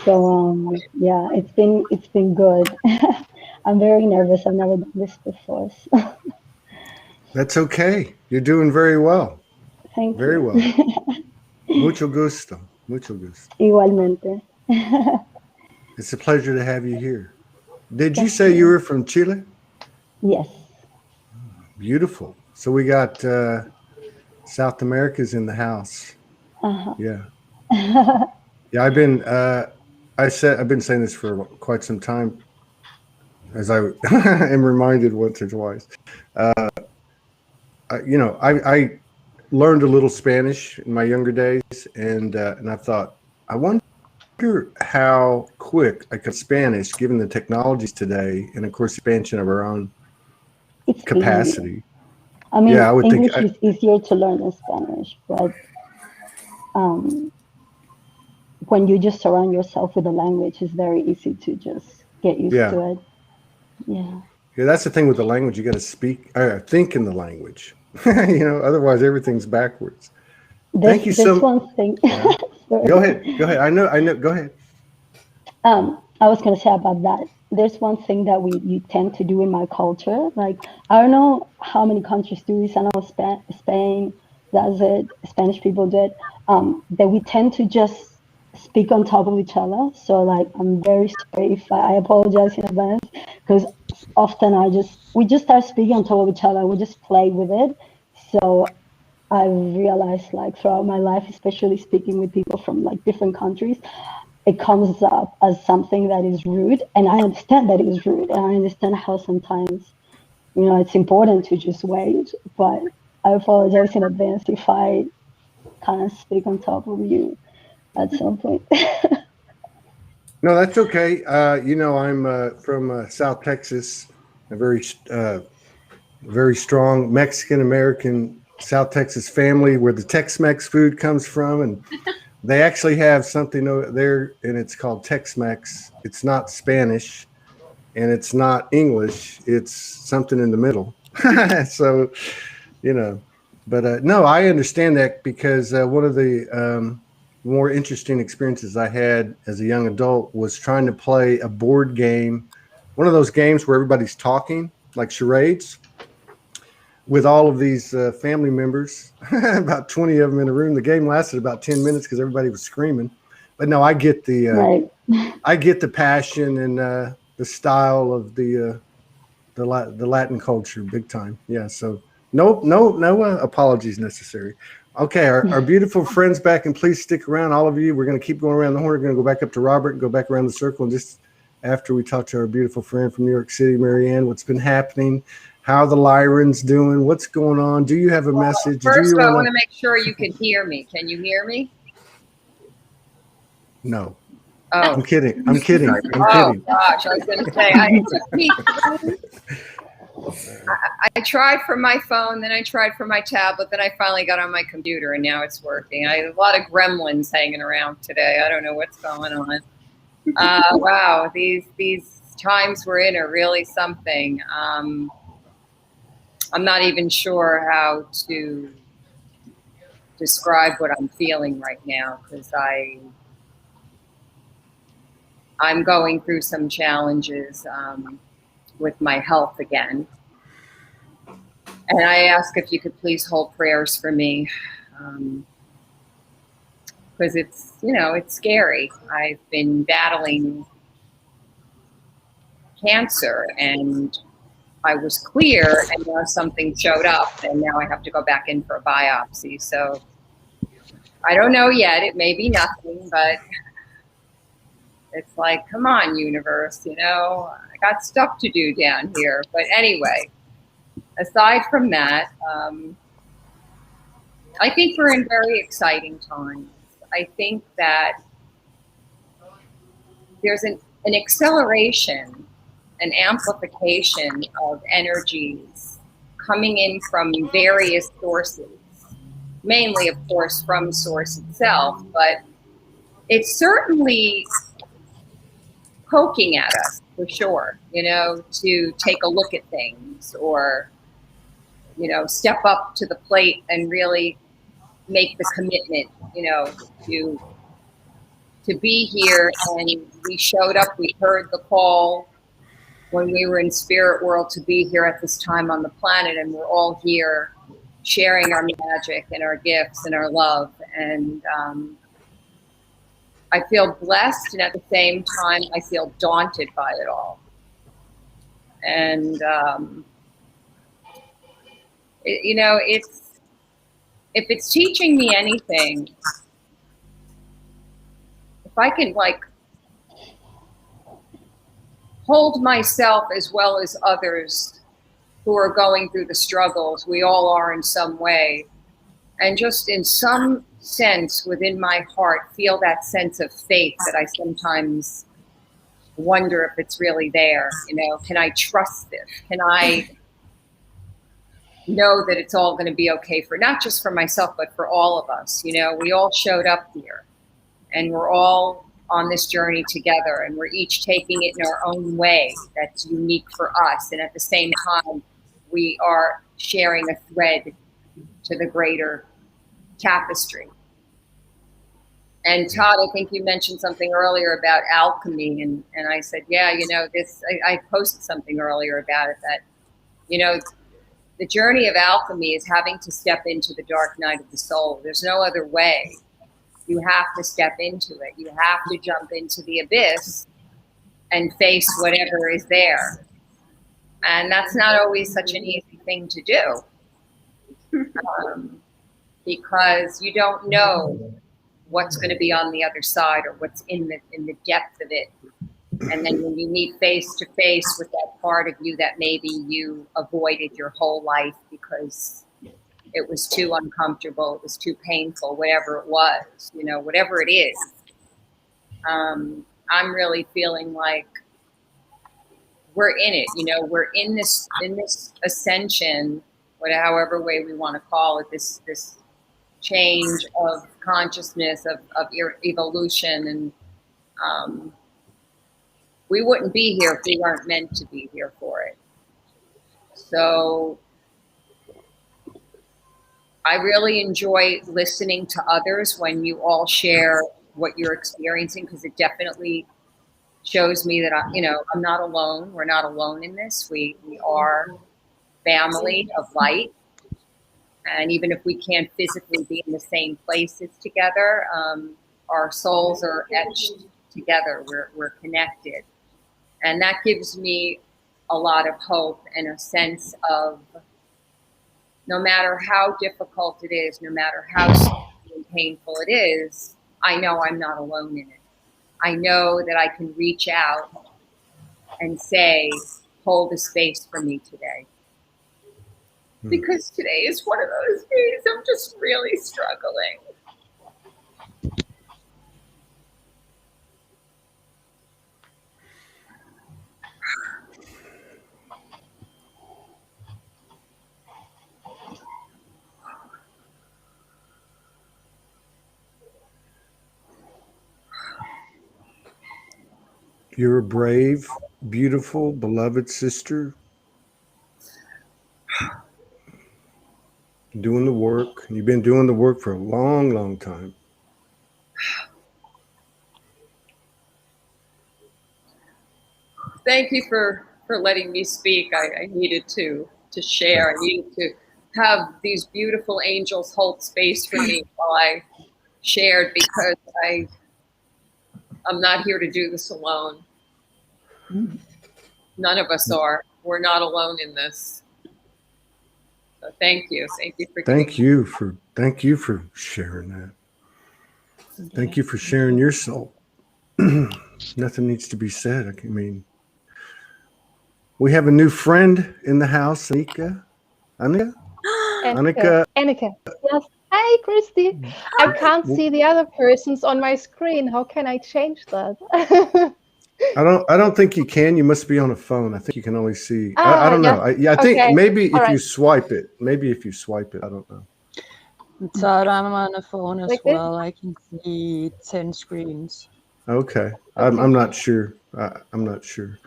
J: So yeah, it's been good. I'm very nervous. I've never done this before. So.
A: That's okay. You're doing very well.
J: Thank
A: very
J: you.
A: well. Mucho gusto. Mucho gusto.
J: Igualmente.
A: It's a pleasure to have you here. Did you say you were from Chile?
J: Yes.
A: Beautiful. So we got South America's in the house.
J: Uh-huh.
A: Yeah. Yeah, I've been saying this for quite some time, as I am reminded once or twice. You know, I learned a little Spanish in my younger days, and I thought, I wonder how quick I could Spanish given the technologies today, and of course, expansion of our own capacity.
J: Easier. I mean,
A: yeah, I would
J: English
A: think
J: is easier to learn than Spanish, but when you just surround yourself with the language, it's very easy to just get used to it. Yeah.
A: Yeah, that's the thing with the language. You got to speak, think in the language. You know, otherwise everything's backwards. Thank you so much.
J: One thing.
A: Yeah. Go ahead. I know. Go ahead.
J: I was going to say about that. There's one thing that you tend to do in my culture. Like, I don't know how many countries do this. I know Spain does it. Spanish people do it. That we tend to just speak on top of each other. So, like, I'm very sorry if I apologize in advance, because often we just start speaking on top of each other. We just play with it. So I realized, like, throughout my life, especially speaking with people from, like, different countries, it comes up as something that is rude, and I understand that it is rude, and I understand how sometimes, you know, it's important to just wait, but I apologize in advance if I kind of speak on top of you at some point.
A: No, that's okay. You know, I'm from South Texas, a very strong Mexican-American South Texas family where the Tex-Mex food comes from, and they actually have something over there, and it's called Tex-Mex. It's not Spanish, and it's not English. It's something in the middle. So, you know, but no, I understand that, because one of the more interesting experiences I had as a young adult was trying to play a board game, one of those games where everybody's talking, like charades, with all of these family members, about 20 of them in a room. The game lasted about 10 minutes because everybody was screaming. But no, I get the I get the passion and the style of the Latin culture, big time. Yeah. So no apologies necessary. Okay, our beautiful friends back, and please stick around, all of you. We're going to keep going around the horn. We're going to go back up to Robert and go back around the circle, and just after we talk to our beautiful friend from New York City, Marianne, what's been happening. How are the Lyrans doing? What's going on? Do you have a message?
K: First, I want to make sure you can hear me. Can you hear me?
A: No.
K: Oh.
A: I'm kidding. I'm kidding. I'm kidding.
K: Oh, gosh. I was going to say, it took me I tried for my phone, then I tried for my tablet, then I finally got on my computer, and now it's working. I have a lot of gremlins hanging around today. I don't know what's going on. Wow, these times we're in are really something. I'm not even sure how to describe what I'm feeling right now, because I'm going through some challenges with my health again. And I ask if you could please hold prayers for me, because it's, you know, it's scary. I've been battling cancer, and I was clear, and now something showed up, and now I have to go back in for a biopsy. So I don't know yet. It may be nothing, but it's like, come on, universe, you know, I got stuff to do down here. But anyway, aside from that, I think we're in very exciting times. I think that there's an acceleration, an amplification of energies coming in from various sources, mainly, of course, from Source itself, but it's certainly poking at us, for sure, you know, to take a look at things, or, you know, step up to the plate and really make the commitment, you know, to be here. And we showed up, we heard the call when we were in spirit world to be here at this time on the planet, and we're all here sharing our magic and our gifts and our love. And I feel blessed, and at the same time, I feel daunted by it all. And, you know, if it's teaching me anything, if I can, like, hold myself as well as others who are going through the struggles, we all are in some way, and just in some sense within my heart feel that sense of faith that I sometimes wonder if it's really there. You know, can I trust this? Can I know that it's all going to be okay, for not just for myself, but for all of us? You know, we all showed up here, and we're all on this journey together, and we're each taking it in our own way that's unique for us. And at the same time, we are sharing a thread to the greater tapestry. And Todd, I think you mentioned something earlier about alchemy, and I said, yeah, you know, this, I posted something earlier about it, that, you know, the journey of alchemy is having to step into the dark night of the soul. There's no other way. You have to step into it. You have to jump into the abyss and face whatever is there. And that's not always such an easy thing to do, because you don't know what's going to be on the other side, or what's in the depth of it. And then when you meet face to face with that part of you that maybe you avoided your whole life because it was too uncomfortable, it was too painful, whatever it was, you know, whatever it is, I'm really feeling like we're in it. You know, we're in this ascension, however way we want to call it, this change of consciousness, of evolution. And we wouldn't be here if we weren't meant to be here for it. So I really enjoy listening to others when you all share what you're experiencing, because it definitely shows me that I'm not alone. We're not alone in this. We are family of light. And even if we can't physically be in the same places together, our souls are etched together. We're connected. And that gives me a lot of hope and a sense of, no matter how difficult it is, no matter how scary and painful it is, I know I'm not alone in it. I know that I can reach out and say, hold a space for me today. Because today is one of those days I'm just really struggling.
A: You're a brave, beautiful, beloved sister. Doing the work. You've been doing the work for a long, long time.
K: thank you for letting me speak. I needed to share. I needed to have these beautiful angels hold space for me while I shared, because I'm not here to do this alone. None of us are. We're not alone in this. So thank you. Thank you for
A: Thank you for sharing that. Thank you for sharing your soul. Nothing needs to be said. I mean, we have a new friend in the house, Anika. Anika.
L: Annika. Yes. Hi, Christy. I can't see the other persons on my screen. How can I change that?
A: I don't think you can. You must be on a phone. I think you can only see. I don't know. I think
L: Okay.
A: maybe
L: All
A: if
L: right.
A: you swipe it. Maybe if you swipe it. I don't know.
G: Todd, I'm on a phone as
L: Like this?
G: well. I can see 10 screens.
A: Okay.
L: Okay.
A: I'm not sure. I'm not sure.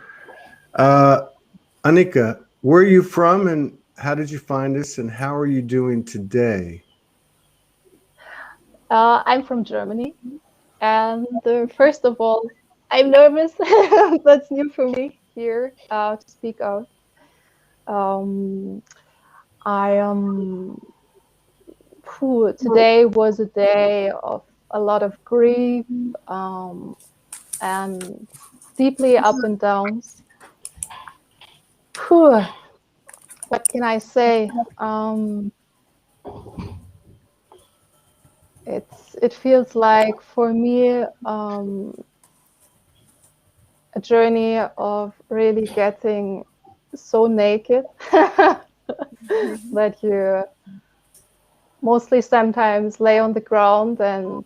A: Anika, where are you from, and how did you find us, and how are you doing today?
L: I'm from Germany. And first of all, I'm nervous. That's new for me here to speak out. I today was a day of a lot of grief and deeply up and downs. Whew, what can I say? It feels like for me a journey of really getting so naked that you mostly sometimes lay on the ground and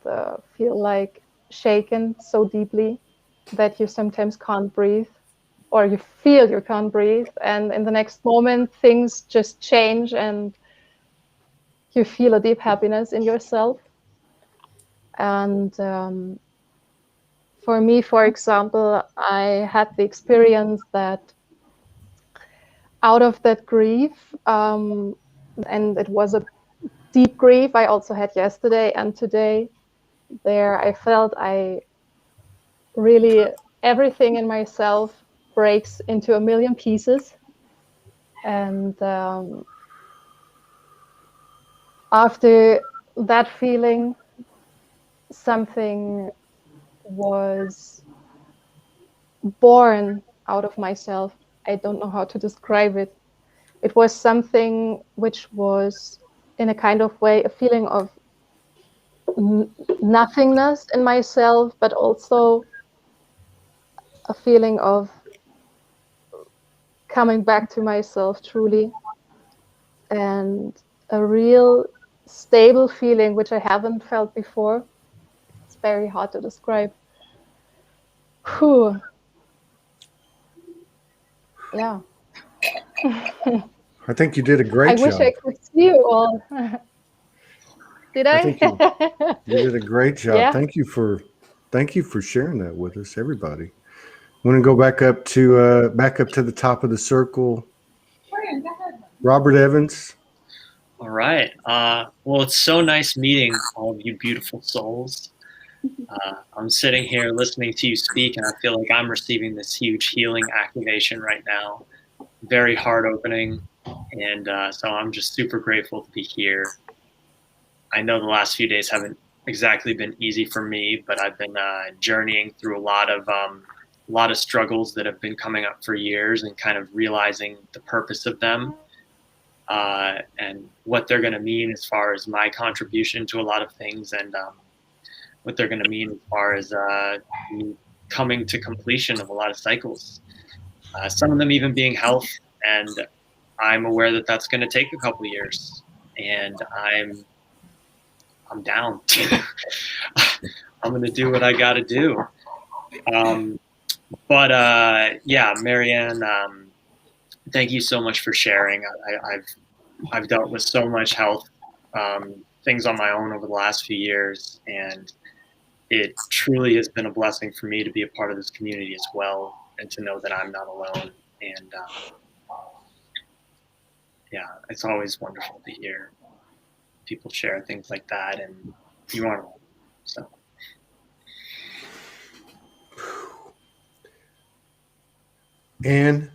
L: feel like shaken so deeply that you sometimes can't breathe, or you feel you can't breathe, and in the next moment things just change and you feel a deep happiness in yourself. And for me, for example, I had the experience that out of that grief, and it was a deep grief I also had yesterday and today, there I felt I really, everything in myself breaks into a million pieces. And after that feeling, something was born out of myself. I don't know how to describe it. It was something which was, in a kind of way, a feeling of nothingness in myself, but also a feeling of coming back to myself truly, and a real stable feeling which I haven't felt before. It's very hard to describe. Whew. Yeah.
A: I think you did a great
L: I
A: job.
L: wish I could see you all. Did I?
A: I think you did a great job.
L: Yeah.
A: Thank you for sharing that with us, everybody. Want to go back up to the top of the circle. Robert Evans.
B: All right. Well, it's so nice meeting all of you beautiful souls. I'm sitting here listening to you speak, and I feel like I'm receiving this huge healing activation right now. Very heart opening. And so I'm just super grateful to be here. I know the last few days haven't exactly been easy for me, but I've been journeying through a lot of struggles that have been coming up for years, and kind of realizing the purpose of them and what they're going to mean as far as my contribution to a lot of things, and what they're going to mean as far as coming to completion of a lot of cycles. Some of them even being health, and I'm aware that that's going to take a couple years, and I'm down. I'm going to do what I got to do. But yeah, Marianne, thank you so much for sharing. I've dealt with so much health things on my own over the last few years, and it truly has been a blessing for me to be a part of this community as well, and to know that I'm not alone. And yeah, it's always wonderful to hear people share things like that, and you aren't alone. So.
A: And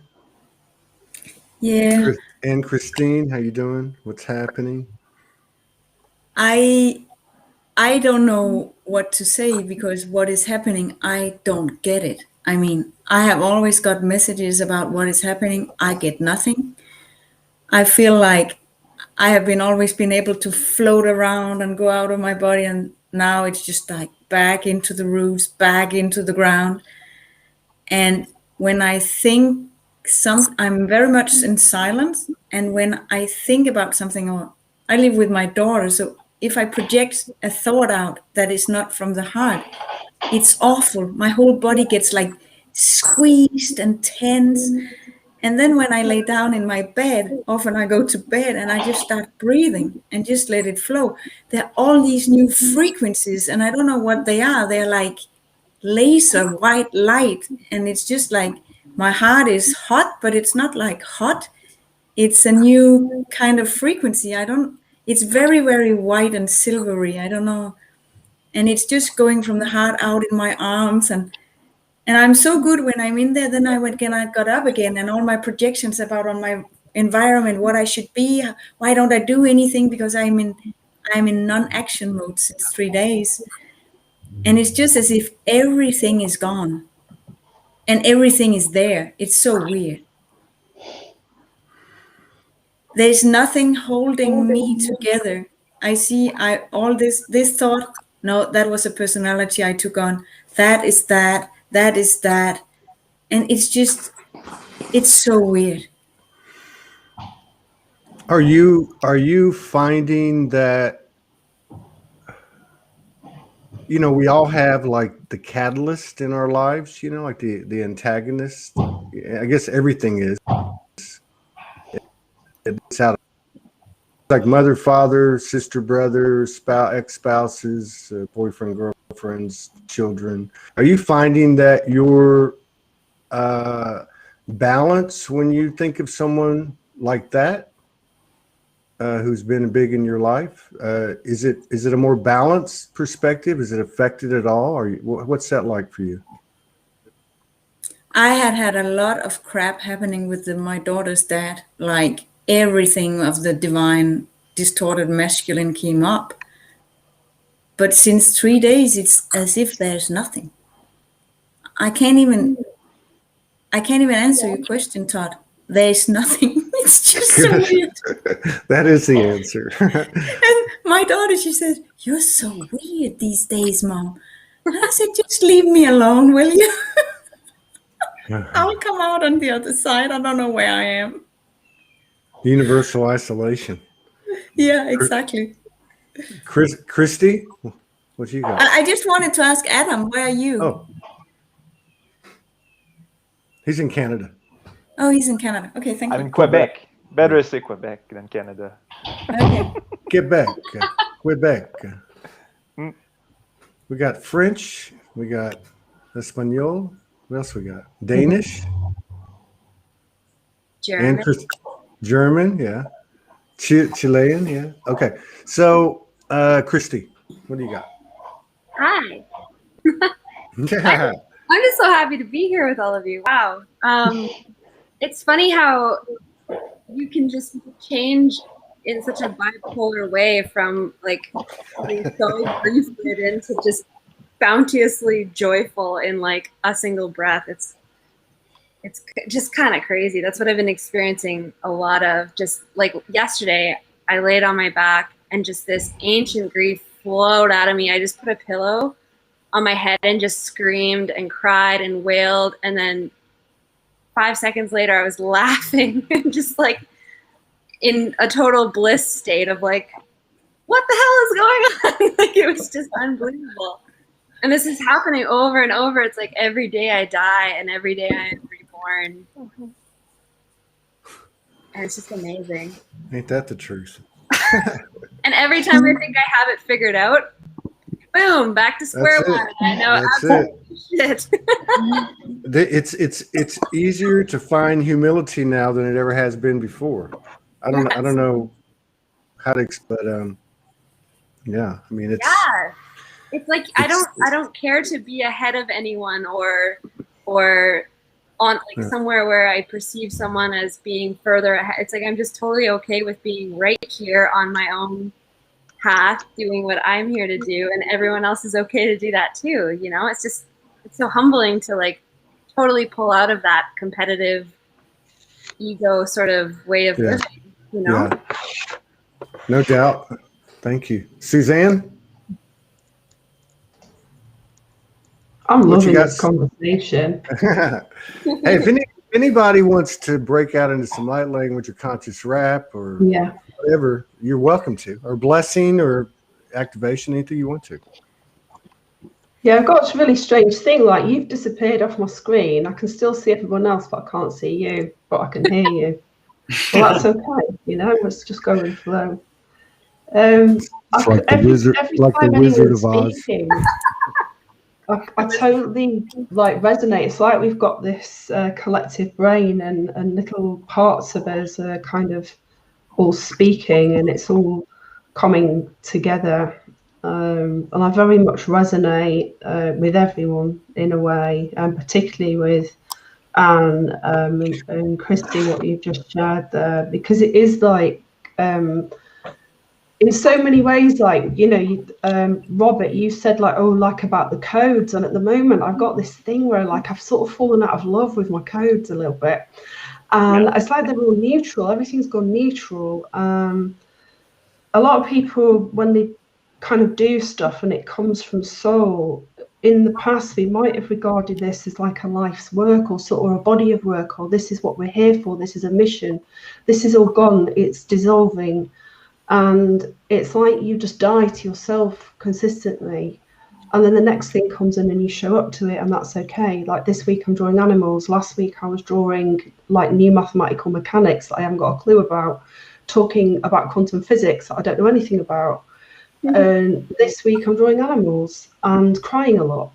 C: Yeah,
A: and Christine, how you doing? What's happening?
C: I don't know what to say because what is happening, I don't get it. I mean, I have always got messages about what is happening. I get nothing. I feel like I have been always been able to float around and go out of my body, and now it's just like back into the roots, back into the ground. And when I think I'm very much in silence. And when I think about something, or I live with my daughter, so if I project a thought out that is not from the heart, it's awful. My whole body gets like squeezed and tense. And then when I lay down in my bed, often I go to bed and I just start breathing and just let it flow. There are all these new frequencies, and I don't know what they are. They're like laser white light, and it's just like my heart is hot, but it's not like hot. It's a new kind of frequency. It's very, very white and silvery. I don't know. And it's just going from the heart out in my arms, and I'm so good when I'm in there. Then I got up again, and all my projections about on my environment, what I should be, why don't I do anything, because I'm in non-action mode since 3 days. And it's just as if everything is gone and everything is there. It's so weird. There's nothing holding me together. All this thought, no, that was a personality I took on. That is that is that. And it's so weird.
A: Are you finding that, you know, we all have like the catalyst in our lives, you know, like the antagonist. I guess everything is. It's out, like mother, father, sister, brother, spouse, ex-spouses, boyfriend, girlfriends, children. Are you finding that your balance when you think of someone like that, who's been big in your life? Is it a more balanced perspective? Is it affected at all? Or what's that like for you?
C: I had a lot of crap happening with my daughter's dad. Like everything of the divine distorted masculine came up. But since 3 days, it's as if there's nothing. I can't even answer your question, Todd. There's nothing. It's just so weird.
A: That is the answer.
C: And my daughter, she said, "You're so weird these days, Mom." And I said, "Just leave me alone, will you?" I'll come out on the other side. I don't know where I am.
A: Universal isolation.
C: Yeah, exactly.
A: Christy, what you got?
C: I just wanted to ask Adam, where are you?
A: Oh, he's in Canada.
C: Oh, he's in Canada. Okay, thank you.
H: I'm in Quebec. Better say Quebec than Canada.
C: Okay.
A: Quebec. Quebec. We got French. We got Espanol. What else we got? Danish.
E: German.
A: And German, yeah. Chilean, yeah. Okay. So, Christy, what do you got?
E: Hi.
A: Yeah.
E: I'm just so happy to be here with all of you. Wow. It's funny how you can just change in such a bipolar way from like being so grief-rid into just bounteously joyful in like a single breath. It's just kind of crazy. That's what I've been experiencing a lot of. Just like yesterday, I laid on my back and just this ancient grief flowed out of me. I just put a pillow on my head and just screamed and cried and wailed. And then 5 seconds later, I was laughing and just like in a total bliss state of like, what the hell is going on? Like, it was just unbelievable. And this is happening over and over. It's like every day I die and every day I am reborn. And it's just amazing.
A: Ain't that the truth?
E: And every time I think I have it figured out, boom, back to square one. I know absolutely shit.
A: It's easier to find humility now than it ever has been before. I don't know how to, but yeah. I mean, it's
E: like I don't care to be ahead of anyone or on like somewhere where I perceive someone as being further ahead. It's like I'm just totally okay with being right here on my own path, doing what I'm here to do, and everyone else is okay to do that too. You know, it's so humbling to like totally pull out of that competitive ego sort of way of living. You know?
A: Yeah. No doubt. Thank you, Suzanne.
F: I'm
A: What you
F: loving
A: got?
F: this conversation.
A: Hey, if anybody wants to break out into some light language or conscious rap or
F: Yeah.
A: whatever, you're welcome to, or blessing or activation, anything you want to.
F: Yeah, I've got this really strange thing. Like, you've disappeared off my screen. I can still see everyone else, but I can't see you. But I can hear you. Well, that's okay. You know, let's just go with flow.
A: It's like the wizard,
F: Every
A: like the
F: time
A: Wizard
F: anyone's
A: of Oz.
F: speaking, I totally like resonate. It's like we've got this collective brain, and little parts of us are kind of all speaking, and it's all coming together. And I very much resonate with everyone in a way, and particularly with Anne and Christy, what you've just shared there, because it is like in so many ways, like, you know, Robert, you said like, oh, like about the codes, and at the moment I've got this thing where like I've sort of fallen out of love with my codes a little bit, and it's like they're all neutral. Everything's gone neutral. A lot of people, when they kind of do stuff and it comes from soul, in the past we might have regarded this as like a life's work or a body of work, or this is what we're here for, this is a mission. This is all gone, it's dissolving, and it's like you just die to yourself consistently, and then the next thing comes in and you show up to it, and that's okay. Like this week I'm drawing animals, last week I was drawing like new mathematical mechanics that I haven't got a clue about, talking about quantum physics that I don't know anything about. And this week I'm drawing animals and crying a lot.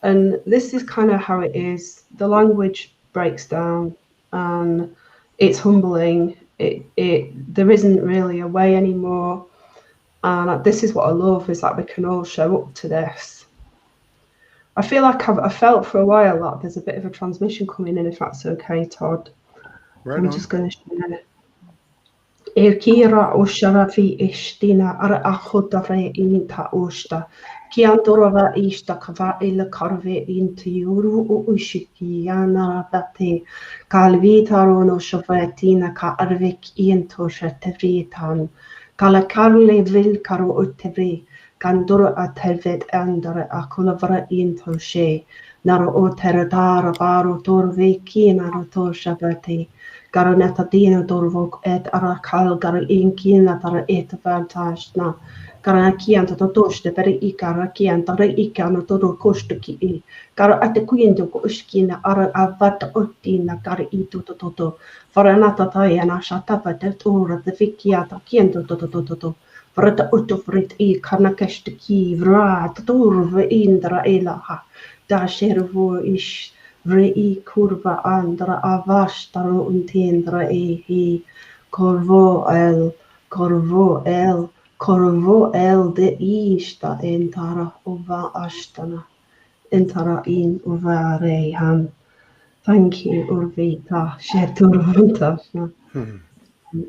F: And this is kind of how it is. The language breaks down and it's humbling. There isn't really a way anymore. And this is what I love, is that we can all show up to this. I feel like I felt for a while that there's a bit of a transmission coming in, if that's okay, Todd.
A: Right
F: I'm
A: on.
F: just going to share. Kira oshara fi ishtina ara akhotare inta oshta. Kiandorava ishta kava ila karve into yuru ushiki yana bate. Kalvitarono shavatina ka arvik into shatevritan. Kalakarle vil karo utevri. Kandura atevet andare akulavra into she. Naro oteradara baro torve kina roto shabate. Garaneta dina dorvok et arakal gar inkina tar et vantajna. Garakianta to toste per ikarakianta re ikano to kostuki i. Gar ate kuindo ko uskina ara avata ottina gar itu to. Faranata tayana shatapa te tora de fikiata kiento to. Farata utofrit I karnakeshti ki vrat torve indra elaha. Da shervo ish. Rei kurva andra avastaro untendra hi corvo el de ista entara ova ashtana entara in ova rehan. Thank you, Urvita Sheturvanta.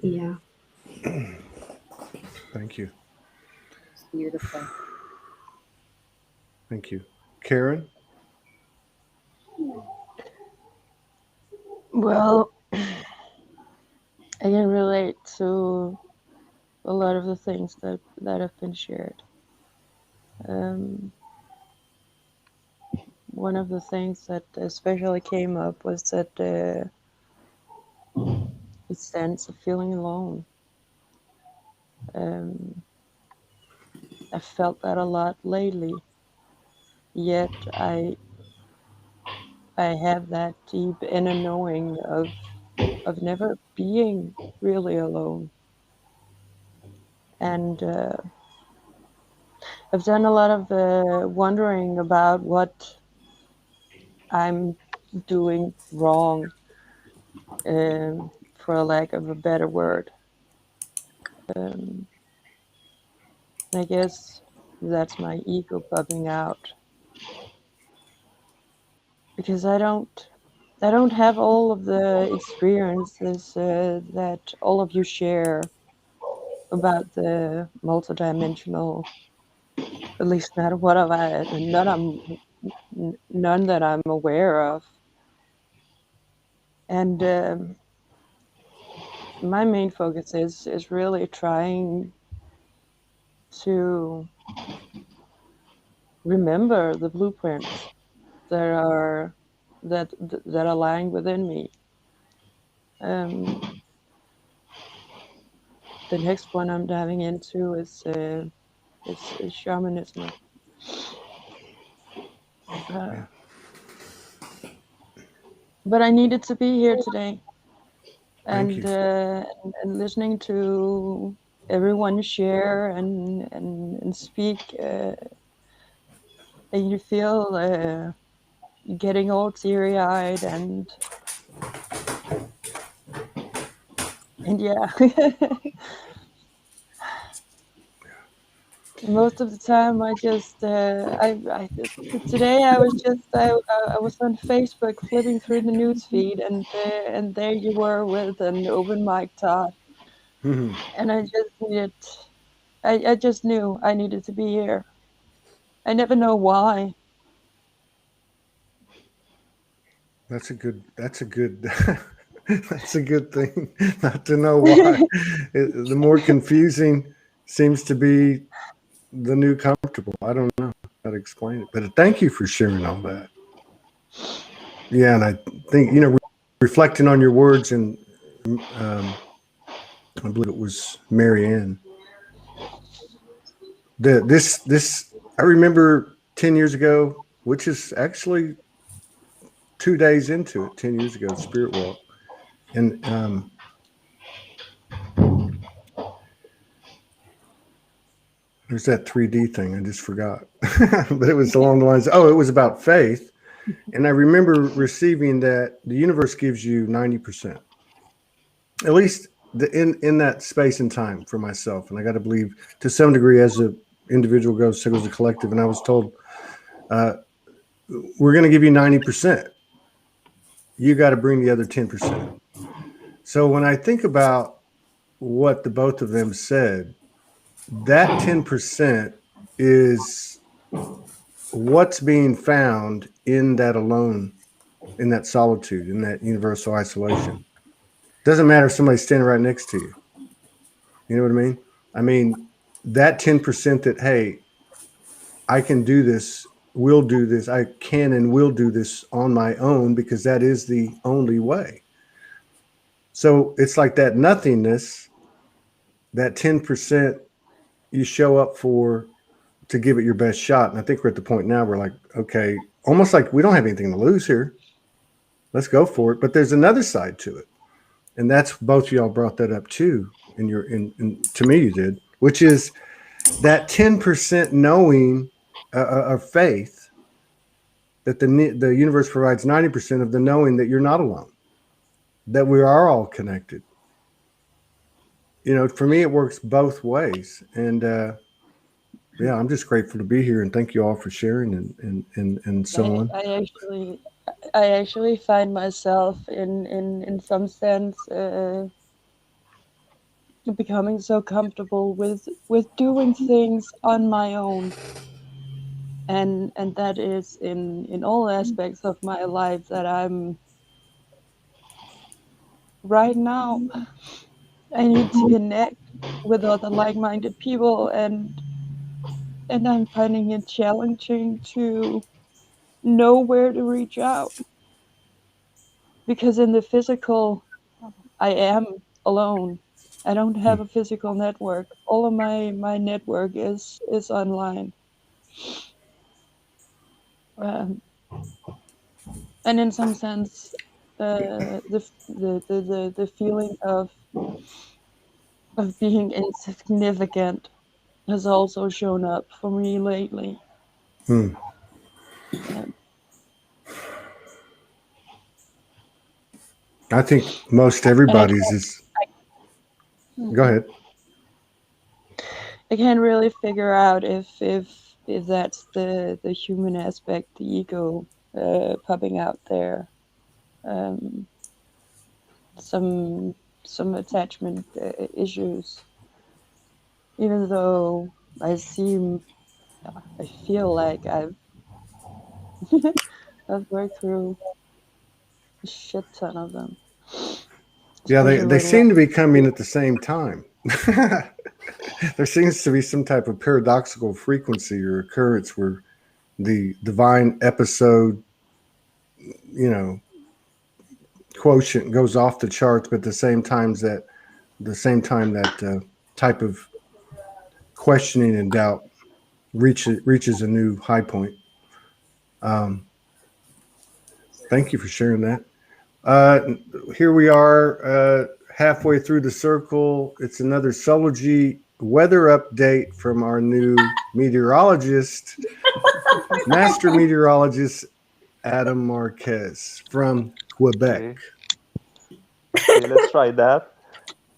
F: Yeah.
A: Thank you.
K: It's beautiful.
A: Thank you, Karen.
G: Well, I can relate to a lot of the things that have been shared. One of the things that especially came up was that the sense of feeling alone. I felt that a lot lately, yet I have that deep inner knowing of never being really alone. And I've done a lot of wondering about what I'm doing wrong, for a lack of a better word. I guess that's my ego bugging out, because I don't I don't have all of the experiences that all of you share about the multidimensional, at least not what none that I'm aware of. And my main focus is really trying to remember the blueprints that are lying within me. The next one I'm diving into is shamanism. But I needed to be here today, and listening to everyone share and speak. And you feel getting all teary-eyed and yeah. Most of the time, I just today I was on Facebook flipping through the news feed, and there you were with an open mic, Todd, and I just knew I needed to be here. I never know why.
A: That's a good that's a good thing not to know why. The more confusing seems to be the new comfortable. I don't know how to explain it, but thank you for sharing all that. Yeah, and I think, reflecting on your words, and I believe it was Marianne. This I remember 10 years ago, which is actually 2 days into it. 10 years ago, Spirit Walk, and there's that 3D thing. I just forgot, but it was along the lines. Oh, it was about faith, and I remember receiving that the universe gives you 90%, at least in that space and time for myself. And I got to believe to some degree, as an individual goes, so goes the collective. And I was told, we're going to give you 90%. You got to bring the other 10%. So when I think about what the both of them said, that 10% is what's being found in that alone, in that solitude, in that universal isolation. Doesn't matter if somebody's standing right next to you. You know what I mean? I mean, that 10% that, hey, I can do this, will do this, I can and will do this on my own, because that is the only way. So it's like that nothingness, that 10% you show up for, to give it your best shot. And I think we're at the point now where, like, okay, almost like we don't have anything to lose here. Let's go for it. But there's another side to it. And that's, both of y'all brought that up too, to me you did, which is that 10% knowing of faith, that the universe provides 90% of the knowing that you're not alone, that we are all connected. For me, it works both ways. And yeah, I'm just grateful to be here, and thank you all for sharing and so on.
G: I actually find myself in some sense becoming so comfortable with doing things on my own, and that is in all aspects of my life, that I'm right now. I need to connect with other like-minded people, and I'm finding it challenging to know where to reach out, because in the physical, I am alone. I don't have a physical network. All of my network is online. And in some sense, the feeling of being insignificant has also shown up for me lately.
A: I think most everybody's is. Go ahead.
G: I can't really figure out if that's the human aspect, the ego, popping out there. some attachment issues, even though I feel like I've worked through a shit ton of them.
A: Yeah, they
G: Especially
A: seem to be coming at the same time. There seems to be some type of paradoxical frequency or occurrence where the divine episode, you know, quotient goes off the charts, but at the same time that type of questioning and doubt reaches a new high point. Thank you for sharing that. Here we are, halfway through the circle. It's another Soulogy weather update from our new meteorologist, master meteorologist, Adam Marquez from Quebec.
H: Okay, let's try that.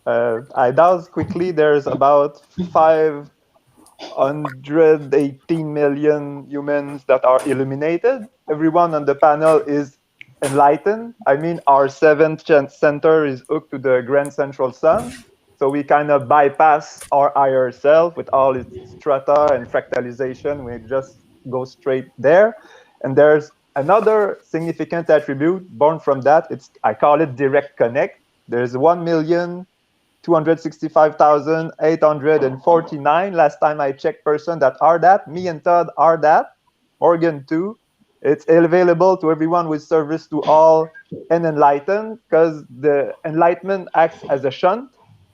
H: I dowsed quickly. There's about 518 million humans that are illuminated. Everyone on the panel is enlightened. I mean, our seventh center is hooked to the grand central sun. So we kind of bypass our higher self with all its strata and fractalization. We just go straight there. And there's another significant attribute born from that. I call it direct connect. There's 1,265,849 last time I checked person that are that. Me and Todd are that. Morgan too. It's available to everyone with service to all and enlightened, because the enlightenment acts as a shunt,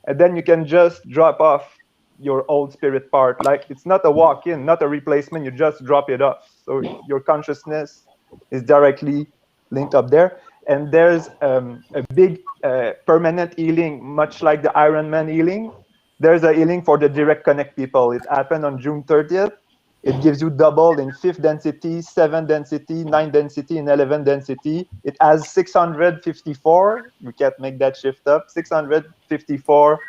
H: and then you can just drop off your old spirit part. Like, it's not a walk-in, not a replacement, you just drop it off. So your consciousness is directly linked up there. And there's a big permanent healing, much like the Iron Man healing. There's a healing for the direct connect people. It happened on June 30th. It gives you double in 5th density, 7th density, 9th density, and 11th density. It has 654. We can't make that shift up. 654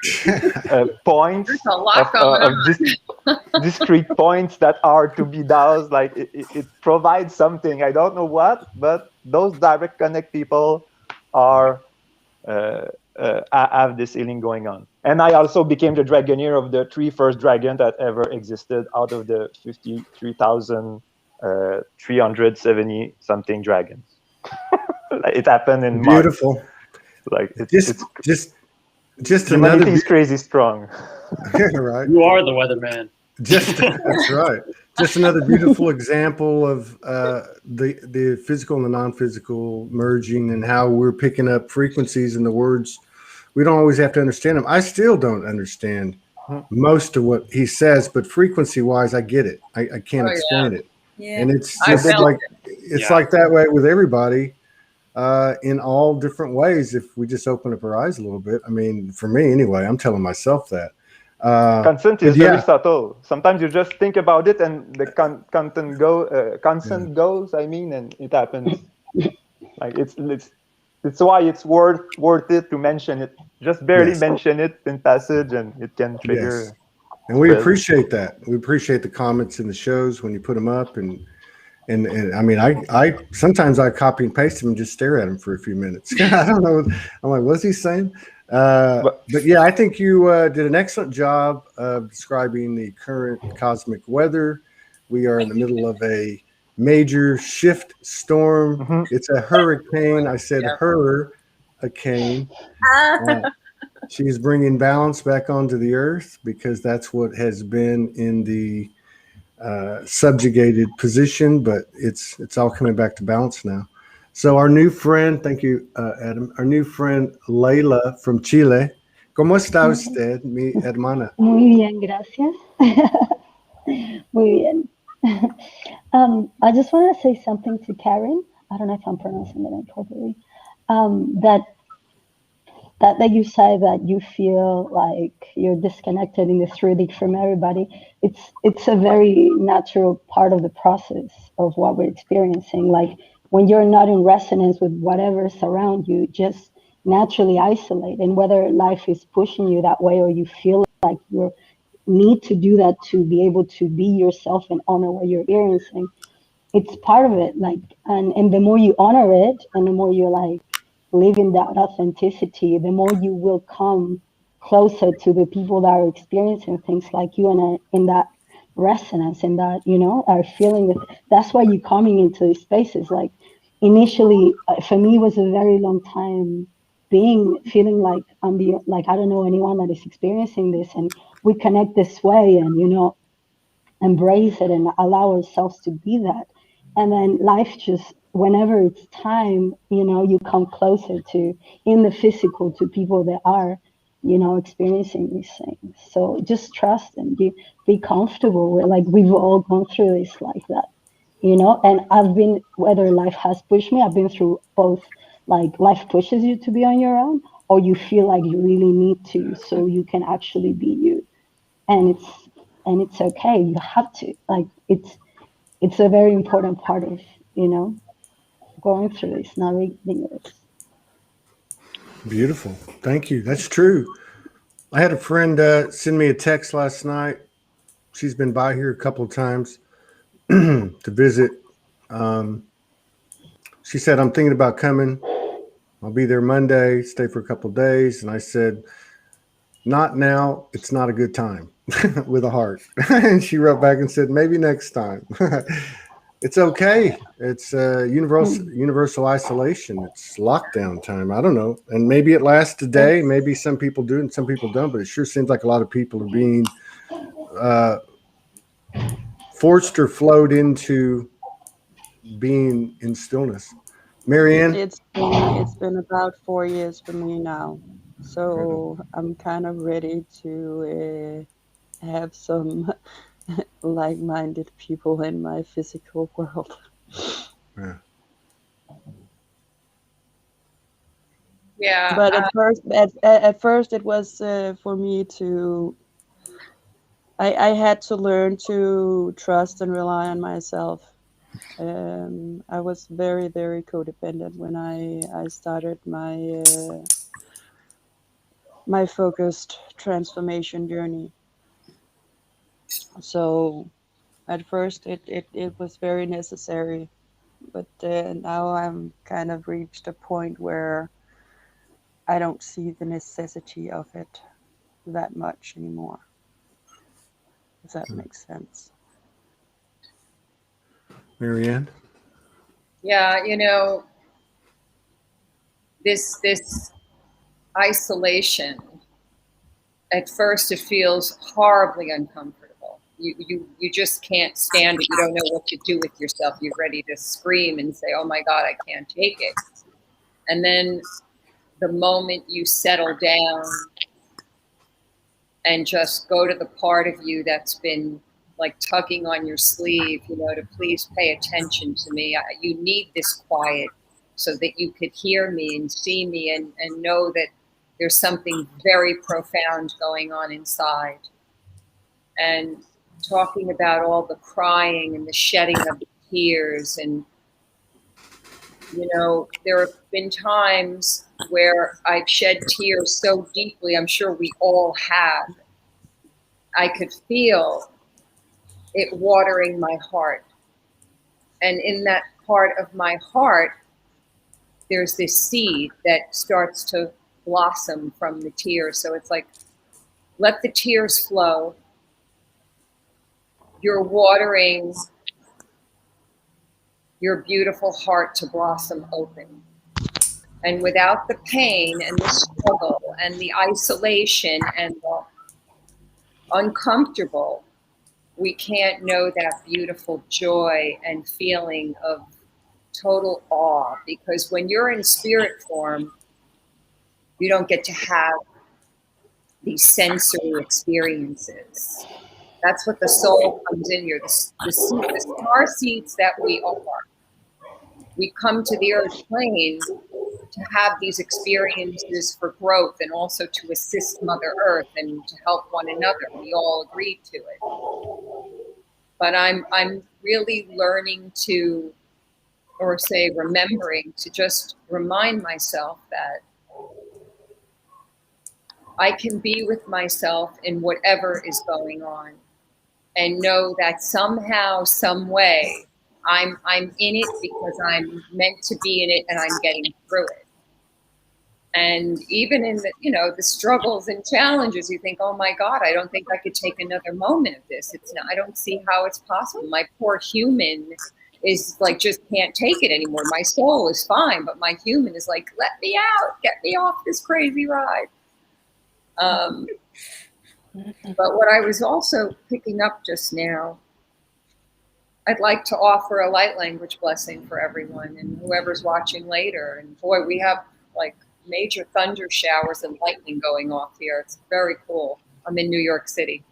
H: points of discrete points that are to be doused. Like it provides something. I don't know what, but those direct connect people are have this healing going on. And I also became the dragoneer of the 3 first dragon that ever existed out of the 53,370 something dragons. It happened in
A: Beautiful.
H: March. Like
A: just
H: humanity
A: another
H: is crazy strong.
A: Right.
B: You are the weatherman.
A: That's right. Just another beautiful example of the physical and the non-physical merging, and how we're picking up frequencies in the words. We don't always have to understand them. I still don't understand most of what he says, but frequency-wise, I get it. I can't explain it.
C: Yeah.
A: And it's just like like that way with everybody in all different ways. If we just open up our eyes a little bit. I mean, for me anyway, I'm telling myself that.
H: Consent is very subtle. Sometimes you just think about it, and the consent goes. I mean, and it happens. Like it's why it's worth it to mention it. Just barely mention it in passage, and it can trigger.
A: Yes. And we appreciate that. We appreciate the comments in the shows when you put them up, and I mean, I sometimes I copy and paste them and just stare at them for a few minutes. I don't know. I'm like, what's he saying? But yeah, I think you did an excellent job of describing the current cosmic weather. We are in the middle of a major shift storm. It's a hurricane. I said hurricane. She's bringing balance back onto the earth, because that's what has been in the subjugated position, but it's all coming back to balance now. So our new friend, thank you, Adam, our new friend Leila from Chile. ¿Cómo está usted, mi hermana?
J: Muy bien, gracias. Muy bien. I just want to say something to Karen. I don't know if I'm pronouncing the name properly. That you say that you feel like you're disconnected in the 3D from everybody. It's a very natural part of the process of what we're experiencing. Like, when you're not in resonance with whatever's around you, just naturally isolate. And whether life is pushing you that way, or you feel like you need to do that to be able to be yourself and honor what you're experiencing, it's part of it. Like, and the more you honor it, and the more you're like live in that authenticity, the more you will come closer to the people that are experiencing things like you and are in that resonance and that, you know, are feeling it. That's why you're coming into these spaces. Like initially, for me, it was a very long time feeling like I'm the, like, I don't know anyone that is experiencing this, and we connect this way and, you know, embrace it and allow ourselves to be that. And then life just, whenever it's time, you know, you come closer to, in the physical, to people that are, you know, experiencing these things. So just trust and be comfortable with, like, we've all gone through this like that, you know. And I've been, whether life has pushed me, I've been through both. Like life pushes you to be on your own, or you feel like you really need to, so you can actually be you. And it's okay. You have to, like, it's a very important part of, you know, going through this, navigating this.
A: Beautiful. Thank you. That's true. I had a friend send me a text last night. She's been by here a couple of times to visit. She said, I'm thinking about coming. I'll be there Monday, stay for a couple of days. And I said, not now. It's not a good time, with a heart. And she wrote back and said, maybe next time. It's okay. It's universal isolation. It's lockdown time. I don't know. And maybe it lasts a day. Maybe some people do and some people don't. But it sure seems like a lot of people are being forced or flowed into being in stillness. Marianne?
G: It's been about 4 years for me now. So I'm kind of ready to have some like-minded people in my physical world.
A: Yeah.
K: Yeah.
G: But at first it was for me to, I had to learn to trust and rely on myself. I was very, very codependent when I started my focused transformation journey. So at first it was very necessary, but now I'm kind of reached a point where I don't see the necessity of it that much anymore. If that makes sense.
A: Marianne?
K: Yeah, you know, this isolation, at first it feels horribly uncomfortable. You just can't stand it. You don't know what to do with yourself. You're ready to scream and say, oh my God, I can't take it. And then the moment you settle down and just go to the part of you that's been like tugging on your sleeve, you know, to please pay attention to me. You need this quiet so that you could hear me and see me and know that there's something very profound going on inside. And talking about all the crying and the shedding of the tears. And, you know, there have been times where I've shed tears so deeply, I'm sure we all have. I could feel it watering my heart. And in that part of my heart, there's this seed that starts to blossom from the tears. So it's like, let the tears flow. You're watering your beautiful heart to blossom open. And without the pain and the struggle and the isolation and the uncomfortable, we can't know that beautiful joy and feeling of total awe. Because when you're in spirit form, you don't get to have these sensory experiences. That's what the soul comes in here. The star seeds that we are. We come to the earth plane to have these experiences for growth and also to assist Mother Earth and to help one another. We all agreed to it. But I'm really learning to, or say remembering to just remind myself that I can be with myself in whatever is going on and know that somehow, some way, I'm in it because I'm meant to be in it and I'm getting through it. And even in the, you know, the struggles and challenges, you think, oh my God, I don't think I could take another moment of this. It's not, I don't see how it's possible. My poor human is like, just can't take it anymore. My soul is fine, but my human is like, let me out, get me off this crazy ride. But what I was also picking up just now, I'd like to offer a light language blessing for everyone and whoever's watching later. And boy, we have like major thunder showers and lightning going off here. It's very cool. I'm in New York City.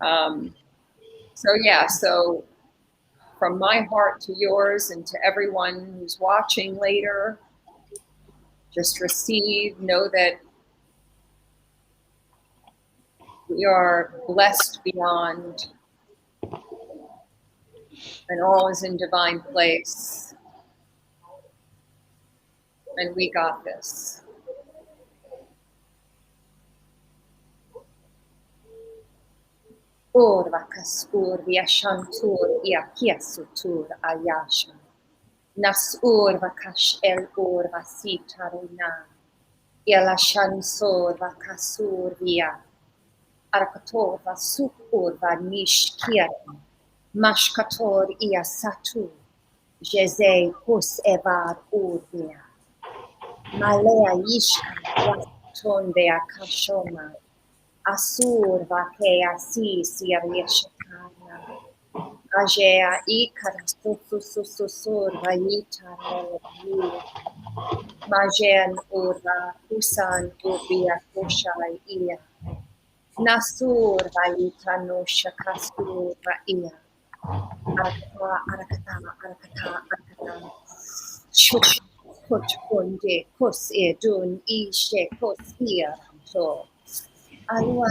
K: So yeah, so from my heart to yours and to everyone who's watching later, just receive, know that we are blessed beyond, and all is in divine place. And we got this. Urva kasur viashantur iakiasutur ayasha. Nas urva kash el urva sitaruna. Ialashan sorva kasur via. Arakatorva suk urva nishkiara. Mashkator iasatu. Jeze hus evar urvia. Malea yishka waton vea kashoma. Asur vakea si siarieshakana. Ajea ikara susur vayita yu. Majen urva usan urbia koshai ia. Nasur vayita no shakasur vaia. Arakata. Shush, put kunde, kus edun, ishe, kus ia, so. Aluai.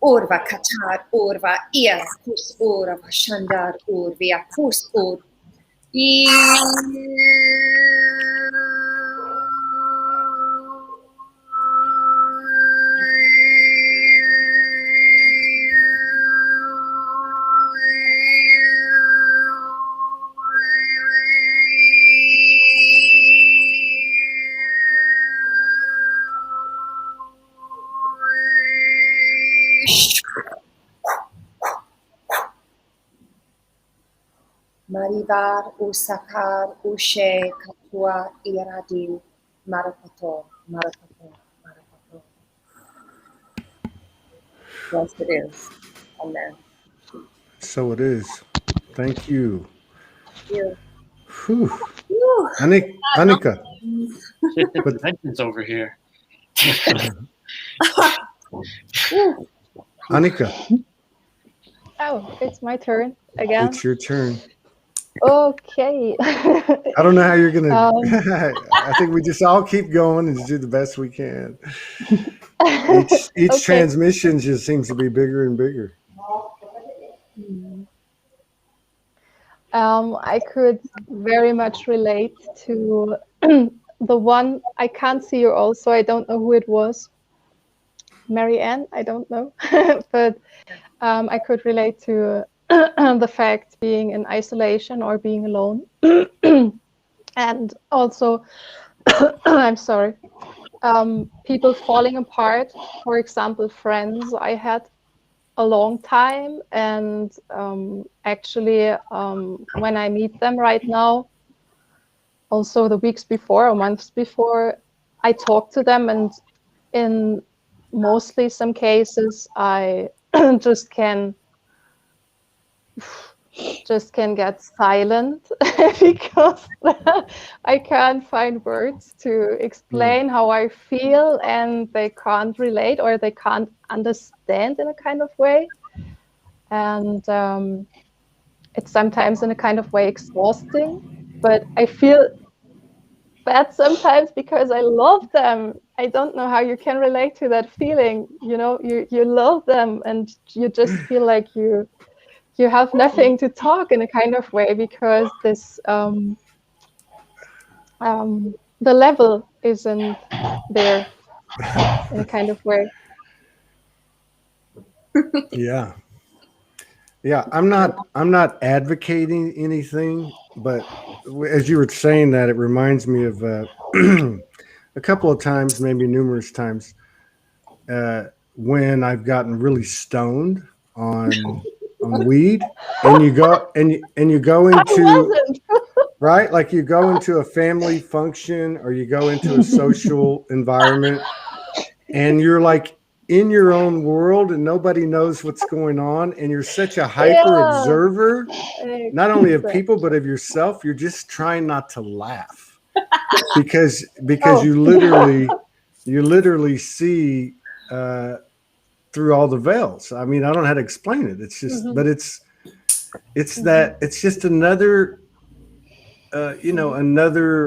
K: Urva katar, urva ia, kus urva shandar, urvia, kus ur. Marivar usakar ushe katua iradi marapato. Yes, it is. Amen.
A: So it is. Thank you.
K: You.
A: Whew. Annika.
B: But tensions over here.
A: Annika.
L: Oh, it's my turn again.
A: It's your turn.
L: Okay.
A: I don't know how you're gonna. I think we just all keep going and just do the best we can. Each
L: Okay.
A: transmission just seems to be bigger and bigger.
L: I could very much relate to the one. I can't see you all, so I don't know who it was. Mary Ann, I don't know, but I could relate to the fact being in isolation or being alone. And also, I'm sorry, people falling apart, for example, friends I had a long time, and actually when I meet them right now, also the weeks before or months before, I talk to them, and in mostly some cases I just can get silent because I can't find words to explain how I feel, and they can't relate or they can't understand in a kind of way. And it's sometimes in a kind of way exhausting, but I feel bad sometimes because I love them. I don't know how you can relate to that feeling. You know, you love them and you just feel like you have nothing to talk in a kind of way because this the level isn't there in a kind of way.
A: Yeah. Yeah, I'm not advocating anything, but as you were saying that, it reminds me of a couple of times, maybe numerous times, when I've gotten really stoned on weed, and you go into right, like you go into a family function or you go into a social environment, and you're like in your own world and nobody knows what's going on, and you're such a hyper observer, not only of people but of yourself. You're just trying not to laugh because you literally see through all the veils. I mean, I don't know how to explain it. It's just, but it's that it's just another another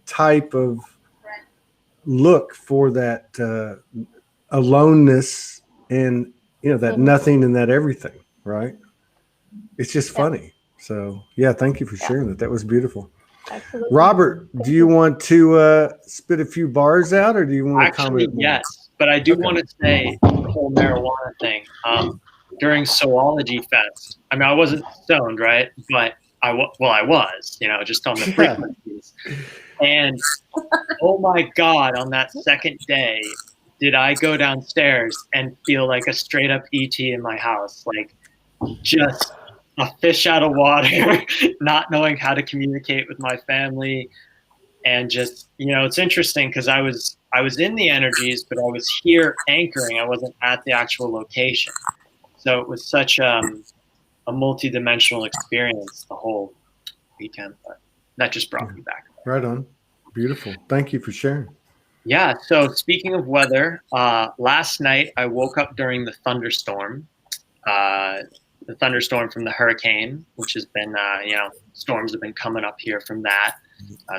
A: type of look for that aloneness, and that nothing and that everything, right? It's just funny. So yeah, thank you for sharing that. That was beautiful.
L: Absolutely.
A: Robert, do you want to spit a few bars out, or do you want to comment more?
B: Yes, but I do want to say the whole marijuana thing. During Soulogy Fest, I mean, I wasn't stoned, right? But I was, just on the frequencies. And oh my God, on that second day, did I go downstairs and feel like a straight up ET in my house, like just a fish out of water, not knowing how to communicate with my family. And just, it's interesting because I was in the energies, but I was here anchoring. I wasn't at the actual location. So it was such a multi-dimensional experience the whole weekend, but that just brought me back.
A: Right on. Beautiful. Thank you for sharing.
B: Yeah. So speaking of weather, last night I woke up during the thunderstorm from the hurricane, which has been, storms have been coming up here from that,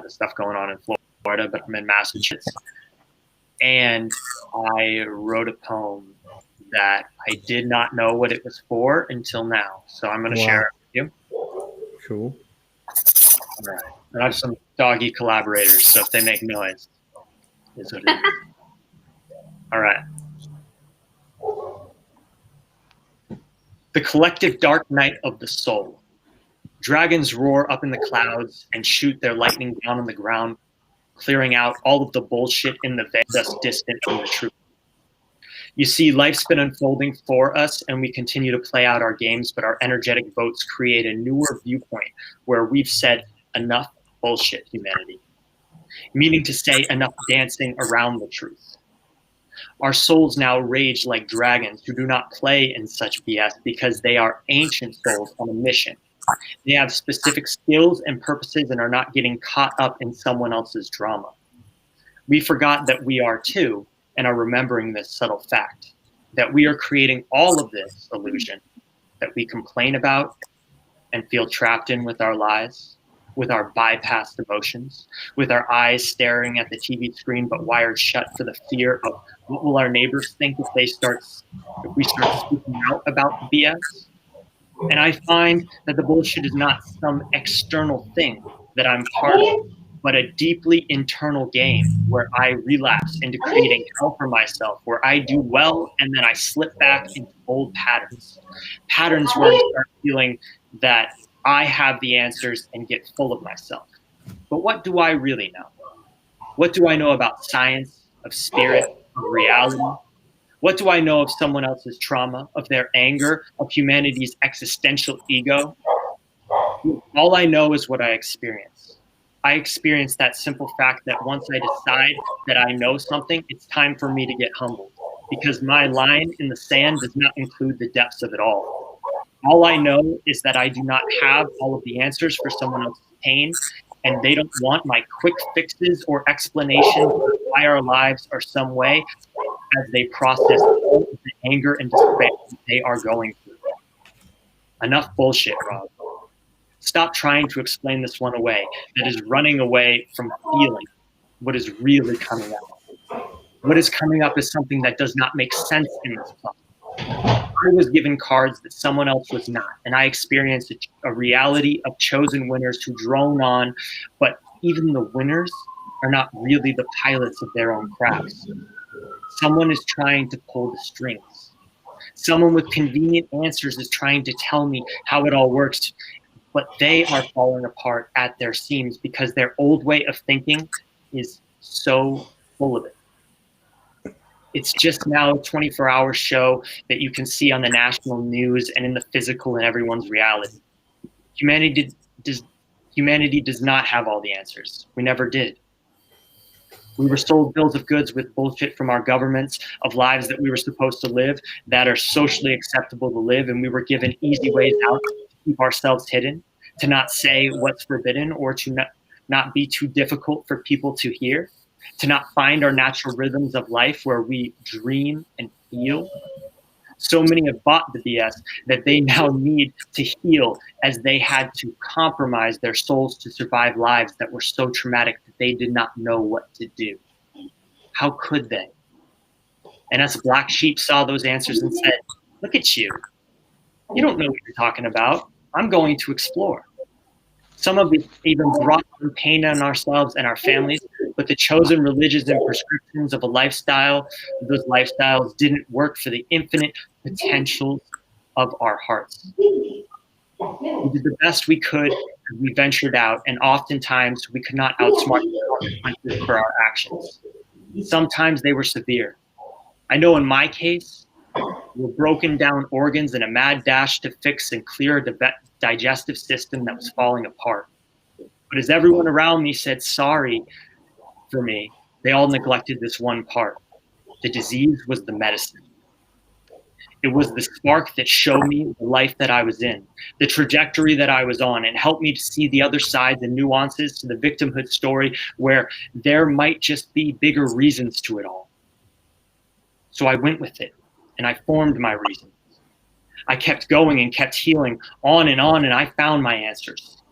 B: the stuff going on in Florida, but I'm in Massachusetts. And I wrote a poem that I did not know what it was for until now. So I'm going to share it with you.
A: Cool.
B: All right. And I have some doggy collaborators, so if they make noise, it's what it is. All right. The collective dark night of the soul. Dragons roar up in the clouds and shoot their lightning down on the ground, clearing out all of the bullshit in the veil that's distant from the truth. You see, life's been unfolding for us, and we continue to play out our games, but our energetic votes create a newer viewpoint where we've said enough bullshit, humanity. Meaning to say enough dancing around the truth. Our souls now rage like dragons who do not play in such BS because they are ancient souls on a mission. They have specific skills and purposes and are not getting caught up in someone else's drama. We forgot that we are too, and are remembering this subtle fact, that we are creating all of this illusion that we complain about and feel trapped in with our lies, with our bypassed emotions, with our eyes staring at the TV screen but wired shut for the fear of what will our neighbors think if we start speaking out about the BS. And I find that the bullshit is not some external thing that I'm part of, but a deeply internal game where I relapse into creating hell for myself, where I do well and then I slip back into old patterns. Patterns where I start feeling that I have the answers and get full of myself. But what do I really know? What do I know about science, of spirit, of reality? What do I know of someone else's trauma, of their anger, of humanity's existential ego? All I know is what I experience. I experience that simple fact that once I decide that I know something, it's time for me to get humbled, because my line in the sand does not include the depths of it all. All I know is that I do not have all of the answers for someone else's pain, and they don't want my quick fixes or explanations of why our lives are some way as they process all of the anger and despair they are going through. Enough bullshit, Rob. Stop trying to explain this one away that is running away from feeling what is really coming up. What is coming up is something that does not make sense in this puzzle. I was given cards that someone else was not, and I experienced a reality of chosen winners who drone on, but even the winners are not really the pilots of their own crafts. Someone is trying to pull the strings. Someone with convenient answers is trying to tell me how it all works, but they are falling apart at their seams because their old way of thinking is so full of it. It's just now a 24-hour show that you can see on the national news and in the physical and everyone's reality. Humanity does not have all the answers. We never did. We were sold bills of goods with bullshit from our governments of lives that we were supposed to live that are socially acceptable to live, and we were given easy ways out to keep ourselves hidden, to not say what's forbidden, or to not be too difficult for people to hear, to not find our natural rhythms of life where we dream and feel. So many have bought the BS that they now need to heal, as they had to compromise their souls to survive lives that were so traumatic that they did not know what to do. How could they? And us black sheep saw those answers and said, look at you. You don't know what you're talking about. I'm going to explore. Some of it even brought on pain on ourselves and our families, but the chosen religions and prescriptions of a lifestyle, those lifestyles didn't work for the infinite potential of our hearts. We did the best we could as we ventured out, and oftentimes we could not outsmart the consequences for our actions. Sometimes they were severe. I know in my case, were broken down organs in a mad dash to fix and clear a digestive system that was falling apart. But as everyone around me said sorry for me, they all neglected this one part. The disease was the medicine. It was the spark that showed me the life that I was in, the trajectory that I was on, and helped me to see the other sides and nuances to the victimhood story, where there might just be bigger reasons to it all. So I went with it, and I formed my reasons. I kept going and kept healing on, and I found my answers.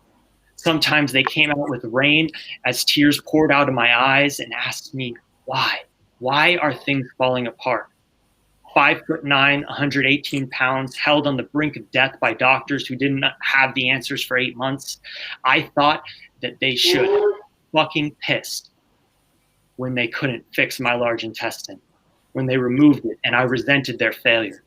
B: Sometimes they came out with rain as tears poured out of my eyes and asked me, why? Why are things falling apart? 5'9", 118 pounds, held on the brink of death by doctors who didn't have the answers for 8 months. I thought that they should. Fucking pissed when they couldn't fix my large intestine, when they removed it, and I resented their failure.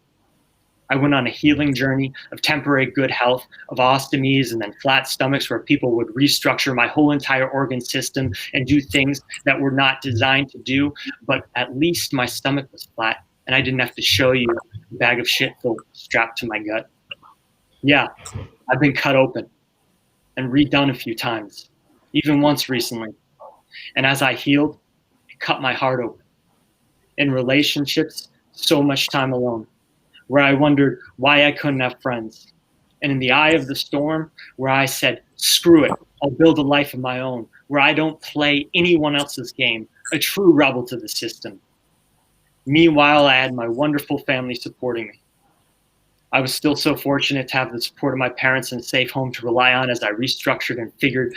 B: I went on a healing journey of temporary good health, of ostomies and then flat stomachs, where people would restructure my whole entire organ system and do things that were not designed to do, but at least my stomach was flat and I didn't have to show you a bag of shit strapped to my gut. Yeah, I've been cut open and redone a few times, even once recently. And as I healed, it cut my heart open. In relationships, so much time alone, where I wondered why I couldn't have friends. And in the eye of the storm, where I said, screw it, I'll build a life of my own, where I don't play anyone else's game, a true rebel to the system. Meanwhile, I had my wonderful family supporting me. I was still so fortunate to have the support of my parents and a safe home to rely on as I restructured and figured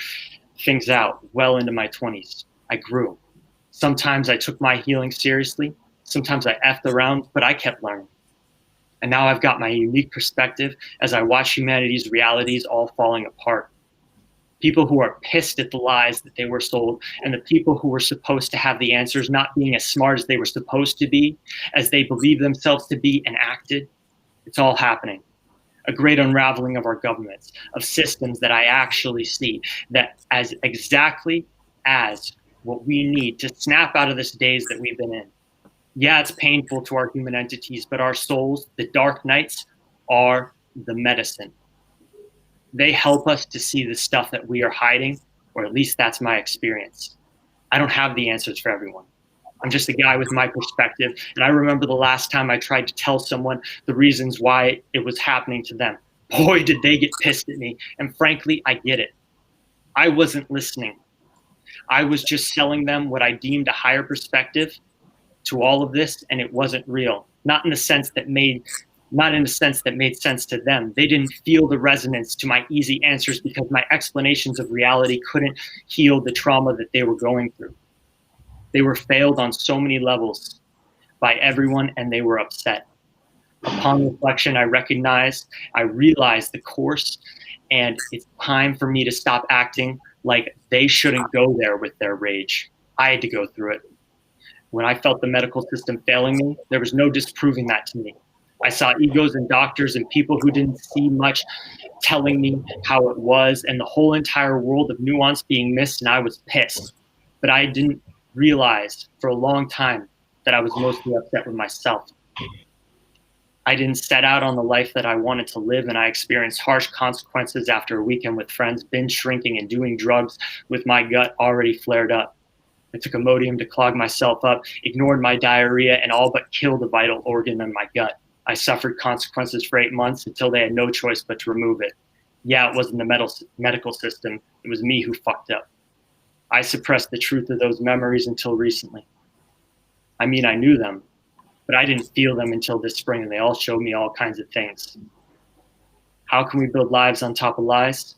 B: things out well into my 20s. I grew. Sometimes I took my healing seriously. Sometimes I effed around, but I kept learning. And now I've got my unique perspective as I watch humanity's realities all falling apart. People who are pissed at the lies that they were sold, and the people who were supposed to have the answers not being as smart as they were supposed to be, as they believed themselves to be and acted. It's all happening. A great unraveling of our governments, of systems that I actually see that as exactly as what we need to snap out of this daze that we've been in. Yeah, it's painful to our human entities, but our souls, the dark nights, are the medicine. They help us to see the stuff that we are hiding, or at least that's my experience. I don't have the answers for everyone. I'm just a guy with my perspective, and I remember the last time I tried to tell someone the reasons why it was happening to them. Boy, did they get pissed at me, and frankly, I get it. I wasn't listening. I was just selling them what I deemed a higher perspective to all of this, and it wasn't real. Not in the sense that made sense to them. They didn't feel the resonance to my easy answers because my explanations of reality couldn't heal the trauma that they were going through. They were failed on so many levels by everyone, and they were upset. Upon reflection, I realized the course, and it's time for me to stop acting like they shouldn't go there with their rage. I had to go through it. When I felt the medical system failing me, there was no disproving that to me. I saw egos and doctors and people who didn't see much telling me how it was, and the whole entire world of nuance being missed, and I was pissed. But I didn't realize for a long time that I was mostly upset with myself. I didn't set out on the life that I wanted to live, and I experienced harsh consequences after a weekend with friends, binge shrinking and doing drugs with my gut already flared up. I took Imodium to clog myself up, ignored my diarrhea, and all but killed a vital organ in my gut. I suffered consequences for 8 months until they had no choice but to remove it. Yeah, it wasn't the medical system. It was me who fucked up. I suppressed the truth of those memories until recently. I mean, I knew them, but I didn't feel them until this spring, and they all showed me all kinds of things. How can we build lives on top of lies?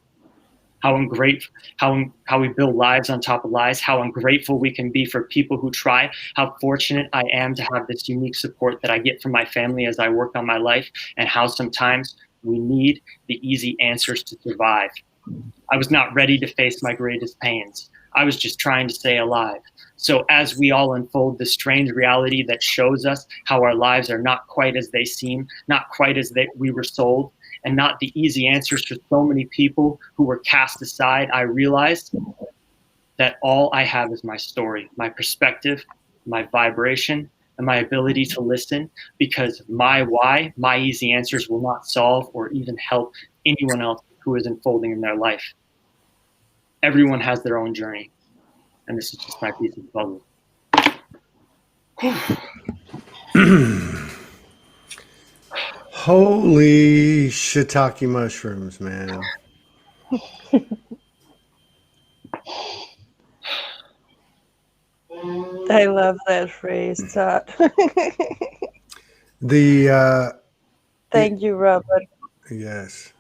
B: How we build lives on top of lies, how ungrateful we can be for people who try, how fortunate I am to have this unique support that I get from my family as I work on my life, and how sometimes we need the easy answers to survive. I was not ready to face my greatest pains. I was just trying to stay alive. So as we all unfold the strange reality that shows us how our lives are not quite as they seem, not quite as we were sold, and not the easy answers for so many people who were cast aside, I realized that all I have is my story, my perspective, my vibration, and my ability to listen, because my why, my easy answers will not solve or even help anyone else who is unfolding in their life. Everyone has their own journey, and this is just my piece of the puzzle.
A: Holy shiitake mushrooms, man.
G: I love that phrase, Todd.
A: Thank
G: you, Robert.
A: Yes.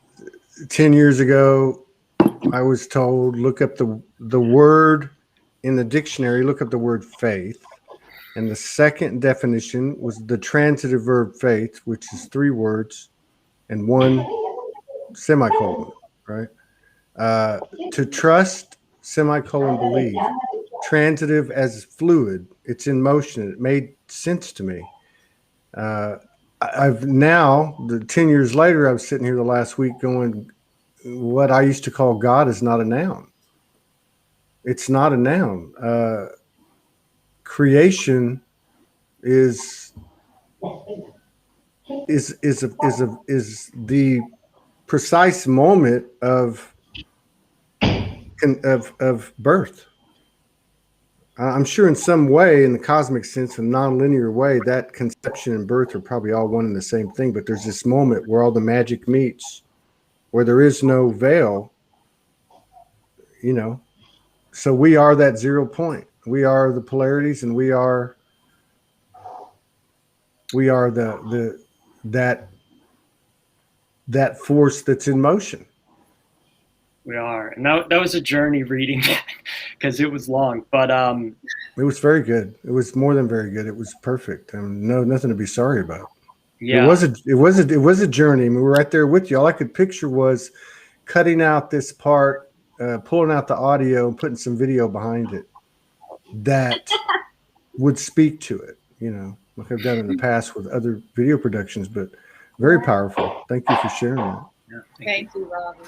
A: 10 years ago, I was told, look up the word in the dictionary, look up the word faith. And the second definition was the transitive verb faith, which is 3 words and 1 semicolon, right? To trust, semicolon, believe. Transitive as fluid. It's in motion. It made sense to me. I've now, 10 years later, I was sitting here the last week going, what I used to call God is not a noun. It's not a noun. Creation is the precise moment of birth. I'm sure in some way, in the cosmic sense, in a nonlinear way, that conception and birth are probably all one and the same thing. But there's this moment where all the magic meets, where there is no veil, you know. So we are that 0 point. We are the polarities, and we are that force that's in motion.
B: We are, and that was a journey reading because it was long, but
A: it was very good. It was more than very good. It was perfect. Nothing to be sorry about.
B: Yeah,
A: it was a journey. I mean, we were right there with you. All I could picture was cutting out this part, pulling out the audio, and putting some video behind it that would speak to it. You know, like I've done in the past with other video productions, but very powerful. Thank you for sharing that.
B: Yeah,
K: Thank you, Robert.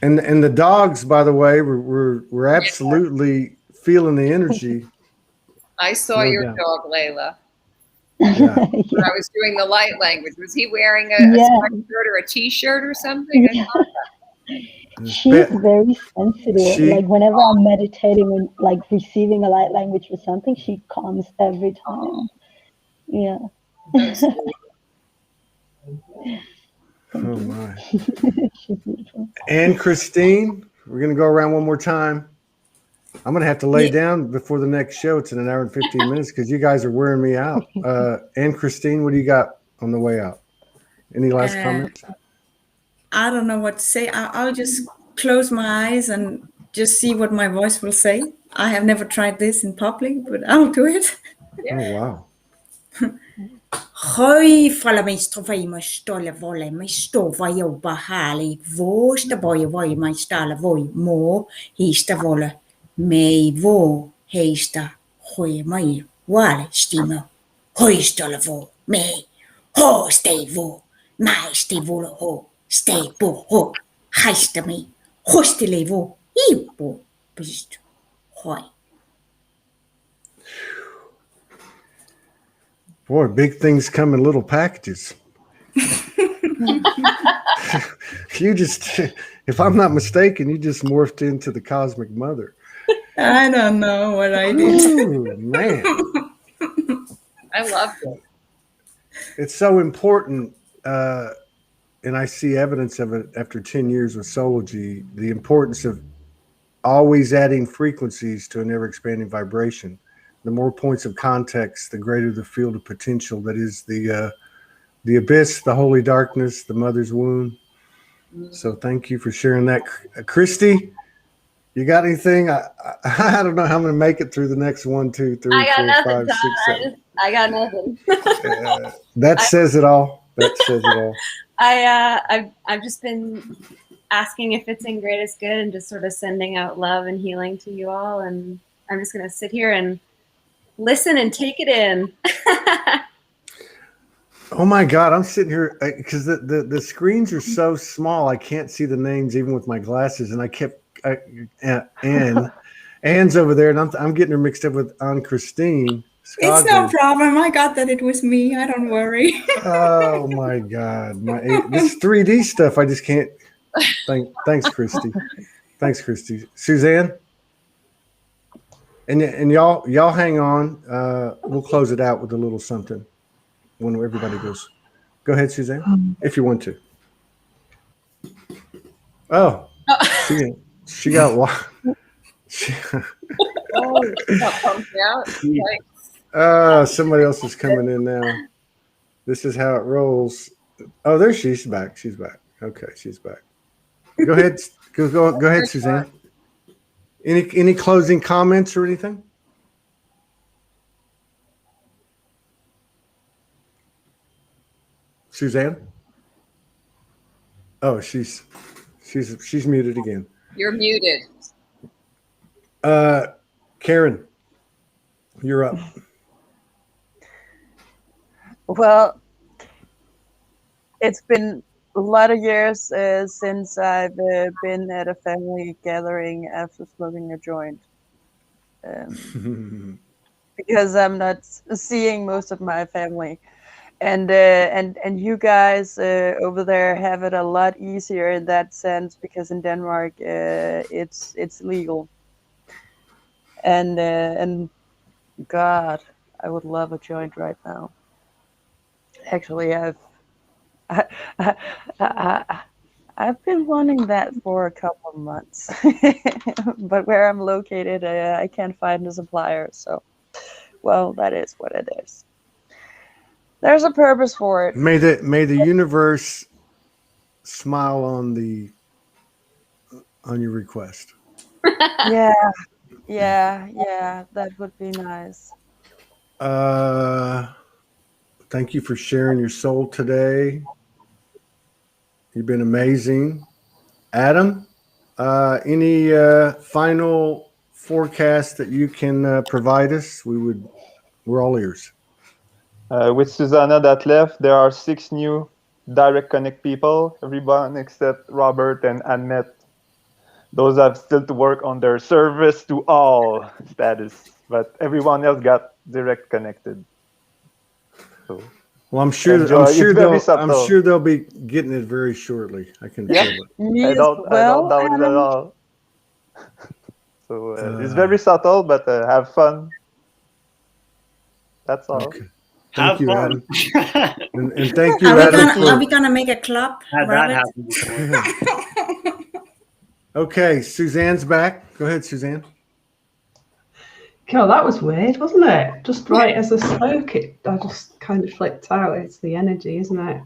A: And the dogs, by the way, were absolutely feeling the energy.
K: I saw
A: No
K: your
A: doubt.
K: dog, Layla.
A: Yeah.
K: When I was doing the light language. Was he wearing a
J: Yeah.
K: sweatshirt or a t-shirt or something? I saw that.
J: She's very sensitive. Like whenever I'm meditating and like receiving a light language or something, she calms every time. Yeah.
A: Oh my.
J: She's beautiful.
A: And Christine, we're gonna go around one more time. I'm gonna have to lay down before the next show. It's in an hour and 15 minutes because you guys are wearing me out. And Christine, what do you got on the way out? Any last comments?
C: I don't know what to say. I'll just close my eyes and just see what my voice will say. I have never tried this in public, but I'll do it.
A: Oh wow.
C: Hoi fala mai stovai mai stola vole mai stova eu bahali vo sta boy voi mai stala voi mo hista vola mei vo heista hoi mai wale stima hoi stola vo mei
M: Ho stay vo, mai stay volo ho, stay bo ho, heiste me, hostile vo, ibo, bist, hoi.
A: Boy, big things come in little packages. You just, if I'm not mistaken, you just morphed into the cosmic mother.
C: I don't know what I did.
A: Ooh, man.
K: I loved it.
A: It's so important, and I see evidence of it after 10 years with Soulogy, the importance of always adding frequencies to an ever-expanding vibration. The more points of context, the greater the field of potential that is the abyss, the holy darkness, the mother's womb. So thank you for sharing that. Christy, you got anything? I don't know how I'm going to make it through the next 1, 2, 3,
E: I got
A: 4,
E: nothing,
A: 5,
E: Todd.
A: 6, 7.
E: I got nothing.
A: That says it all. That says it all.
E: I've just been asking if it's in greatest good and just sort of sending out love and healing to you all, and I'm just gonna sit here and listen and take it in.
A: Oh my God, I'm sitting here because the screens are so small. I can't see the names even with my glasses, and I kept Anne's over there, and I'm getting her mixed up with Anne Christine.
C: It's no
A: Skogland.
C: problem. I got that it was me. I don't worry.
A: Oh my God, this 3D stuff. I just can't. Thanks, Christy. Thanks, Christy. Suzanne, and y'all hang on. We'll close it out with a little something when everybody goes. Go ahead, Suzanne, if you want to. Oh, she got one.
K: Oh, got pumped out. Yikes.
A: Somebody else is coming in now. This is how it rolls. Oh, there she's back. She's back. Okay, she's back. Go ahead. Go ahead, Suzanne. Any closing comments or anything? Suzanne? Oh, she's muted again.
K: You're muted.
A: Karen, you're up.
G: Well, it's been a lot of years since I've been at a family gathering after smoking a joint. Because I'm not seeing most of my family. And you guys over there have it a lot easier in that sense, because in Denmark it's legal. And God, I would love a joint right now. Actually, I've been wanting that for a couple of months, but where I'm located, I can't find a supplier. So, well, that is what it is. There's a purpose for it.
A: May the universe smile on your request.
G: Yeah, that would be nice.
A: Thank you for sharing your soul today. You've been amazing. Adam, any final forecast that you can provide us? We're all ears.
H: With Susanna that left, there are 6 new direct connect people, everyone except Robert and Annette. Those have still to work on their service to all status, but everyone else got direct connected. So,
A: well, I'm sure they'll be getting it very shortly. I can feel it.
H: I don't doubt it at all. So it's very subtle, but have fun. That's all.
A: Okay. Thank you,
B: fun.
A: Adam. and thank you, Adam.
C: Are we gonna make a club?
B: Had that happen before.
A: Okay, Suzanne's back. Go ahead, Suzanne.
F: God, that was weird, wasn't it? Just right as I spoke, I just kind of flipped out. It's the energy, isn't it?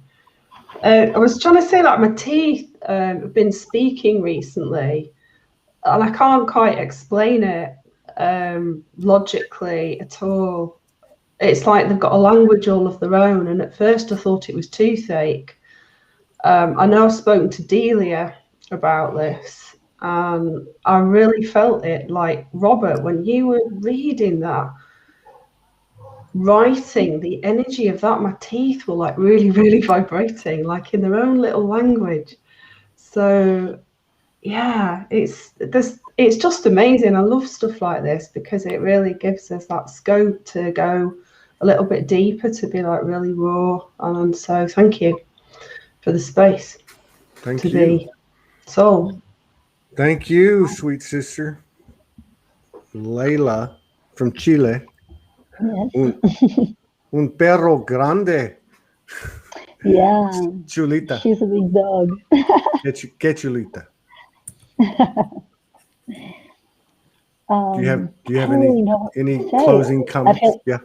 F: I was trying to say, like, my teeth have been speaking recently, and I can't quite explain it logically at all. It's like they've got a language all of their own, and at first I thought it was toothache. I know I've spoken to Delia about this, and I really felt it. Like, Robert, when you were reading that, writing, the energy of that, my teeth were like really, really vibrating, like in their own little language. So yeah, it's just amazing. I love stuff like this because it really gives us that scope to go a little bit deeper, to be like really raw. And so thank you for the space to be soul.
A: Thank you, sweet sister. Layla from Chile.
J: Yes.
A: Un perro grande.
J: Yeah.
A: Chulita.
J: She's a big dog.
A: Que chulita. Do you have any closing comments? Yeah.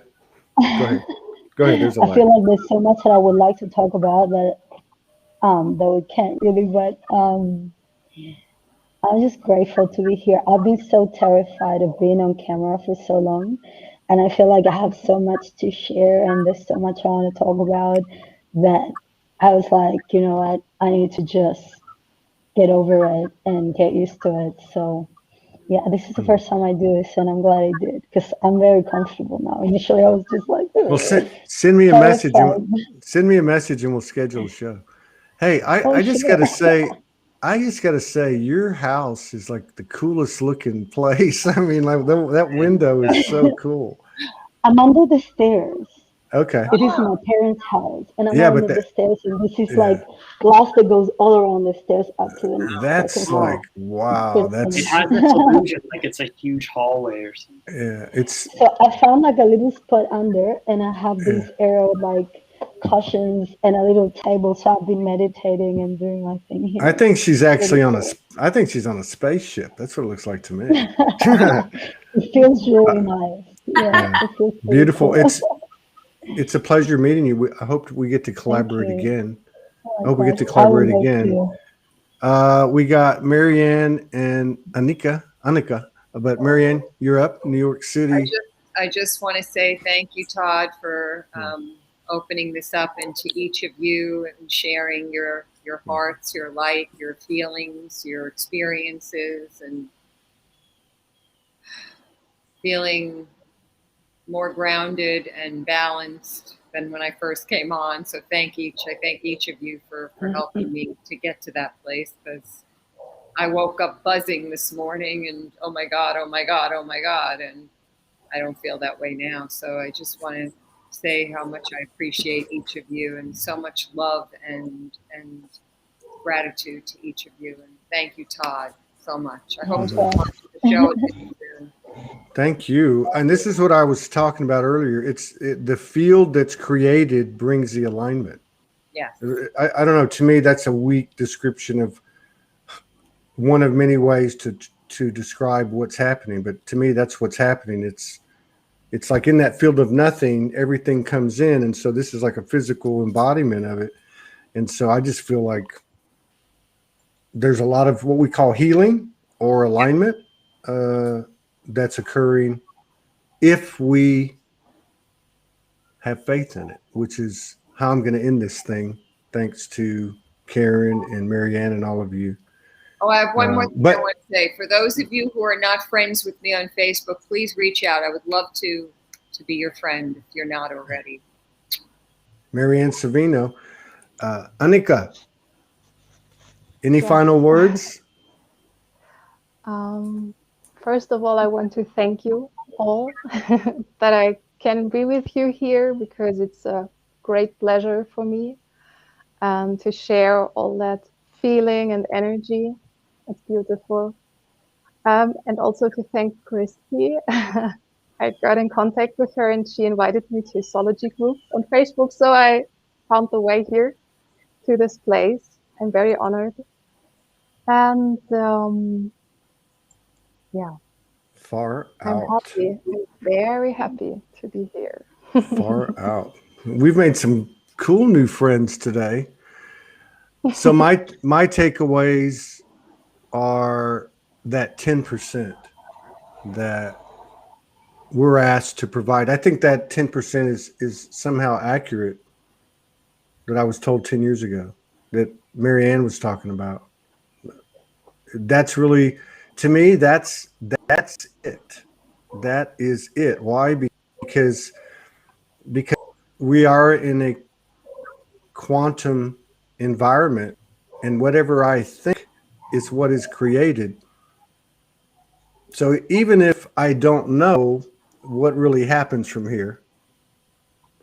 A: Go ahead. Go ahead. There's a lot.
J: I feel like there's so much that I would like to talk about that we can't really, but I'm just grateful to be here. I've been so terrified of being on camera for so long, and I feel like I have so much to share and there's so much I want to talk about that I was like, you know what, I need to just get over it and get used to it. So yeah, this is the first time I do this, and I'm glad I did because I'm very comfortable now. Initially, I was just like,
A: well, send me a message. Send me a message, and we'll schedule a show. Hey, I just got to say, your house is like the coolest looking place. I mean, like that window is so cool.
J: I'm under the stairs.
A: Okay.
J: It is my parents' house, and I'm under the stairs, and this is like glass that goes all around the stairs up to the
A: That's like, wow. That's
B: it has this illusion like it's a huge hallway or something.
A: Yeah, it's.
J: So I found like a little spot under, and I have these arrow like cushions and a little table. So I've been meditating and doing my thing here.
A: I think she's actually I think she's on a spaceship. That's what it looks like to me.
J: It feels really nice. Yeah, it feels
A: beautiful.
J: Cool.
A: It's a pleasure meeting you. I hope we get to collaborate again. I hope we get to collaborate again. We got Marianne and Annika, but Marianne, you're up, New York City.
K: I just want to say thank you, Todd, for opening this up, and to each of you and sharing your hearts, your light, your feelings, your experiences, and feeling more grounded and balanced than when I first came on. So I thank each of you for helping me to get to that place, because I woke up buzzing this morning and oh my God, and I don't feel that way now. So I just want to say how much I appreciate each of you, and so much love and gratitude to each of you. And thank you, Todd, so much. I hope to watch the show soon.
A: Thank you. And this is what I was talking about earlier. The field that's created brings the alignment.
K: Yes.
A: I don't know. To me, that's a weak description of one of many ways to describe what's happening. But to me, that's what's happening. It's like in that field of nothing, everything comes in. And so this is like a physical embodiment of it. And so I just feel like there's a lot of what we call healing or alignment that's occurring if we have faith in it, which is how I'm going to end this thing. Thanks to Karen and Marianne and all of you.
K: Oh, I have one more thing I want to say. For those of you who are not friends with me on Facebook, please reach out. I would love to be your friend if you're not already.
A: Marianne Savino. Annika, any final words?
L: First of all, I want to thank you all that I can be with you here, because it's a great pleasure for me to share all that feeling and energy. It's beautiful. And also to thank Christy. I got in contact with her and she invited me to Soulogy group on Facebook. So I found the way here to this place. I'm very honored. And yeah.
A: Far out.
L: I'm happy. I'm very happy to be here.
A: Far out. We've made some cool new friends today. So my takeaways are that 10% that we're asked to provide. I think that 10% is somehow accurate, that I was told 10 years ago, that Marianne was talking about. That's really, to me, that's it. That is it. Why? Because because we are in a quantum environment, and whatever I think is what is created. So even if I don't know what really happens from here,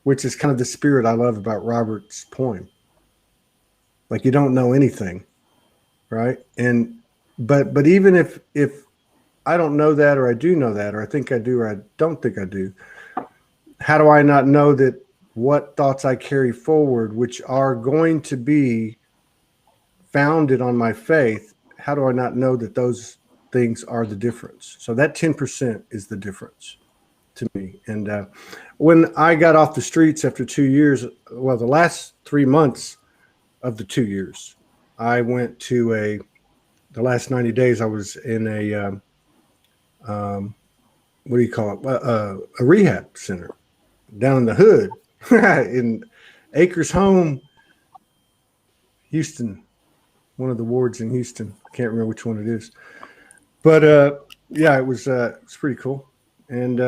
A: which is kind of the spirit I love about Robert's poem, like you don't know anything, right? And but even if I don't know that, or I do know that, or I think I do, or I don't think I do, how do I not know that what thoughts I carry forward, which are going to be founded on my faith, how do I not know that those things are the difference? So that 10% is the difference to me. And when I got off the streets after 2 years, well, the last 3 months of the 2 years, I went to the last 90 days, I was in a, what do you call it? A rehab center down in the hood in Acres Home, Houston, one of the wards in Houston. I can't remember which one it is, but yeah, it's pretty cool, and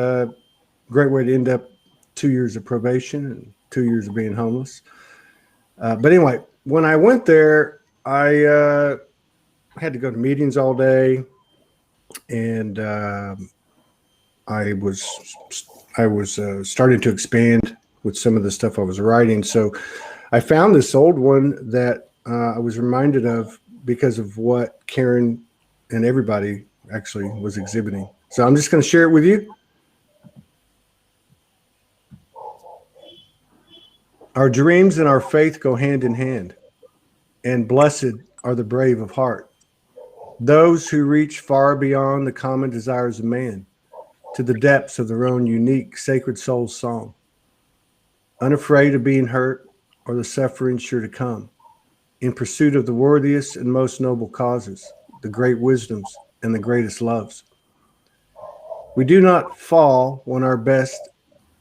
A: great way to end up 2 years of probation and 2 years of being homeless. But anyway, when I went there, I had to go to meetings all day, and I was starting to expand with some of the stuff I was writing. So I found this old one that I was reminded of because of what Karen and everybody actually was exhibiting. So I'm just going to share it with you. Our dreams and our faith go hand in hand, and blessed are the brave of heart, those who reach far beyond the common desires of man, to the depths of their own unique sacred soul song, unafraid of being hurt or the suffering sure to come, in pursuit of the worthiest and most noble causes, the great wisdoms and the greatest loves. We do not fall when our best,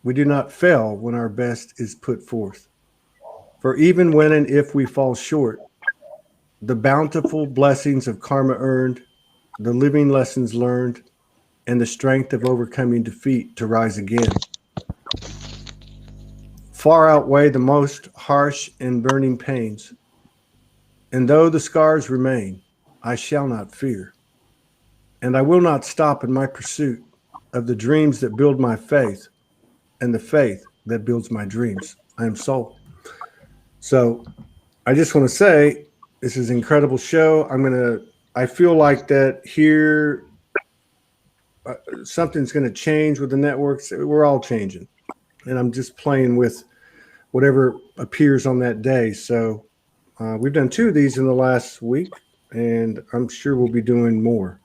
A: we do not fail when our best is put forth. For even when and if we fall short, the bountiful blessings of karma earned, the living lessons learned, and the strength of overcoming defeat to rise again far outweigh the most harsh and burning pains. And though the scars remain, I shall not fear. And I will not stop in my pursuit of the dreams that build my faith and the faith that builds my dreams. I am Soul. So I just want to say, this is an incredible show. I feel like that here, something's going to change with the networks. We're all changing. And I'm just playing with whatever appears on that day. So we've done 2 of these in the last week, and I'm sure we'll be doing more.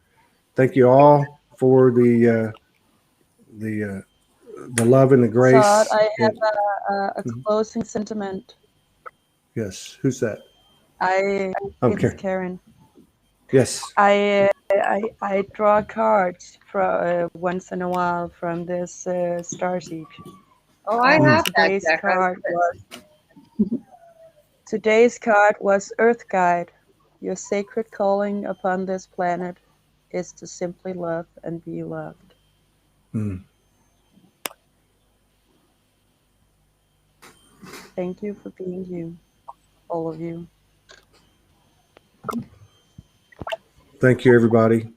A: Thank you all for the love and the grace.
G: Todd, I have a closing sentiment.
A: Yes, who's that?
G: It's Karen.
A: Yes.
G: I draw cards once in a while from this starseed.
K: Oh, I have that deck.
G: Today's card was Earth Guide. Your sacred calling upon this planet is to simply love and be loved.
A: Mm.
G: Thank you for being you, all of you.
A: Thank you, everybody.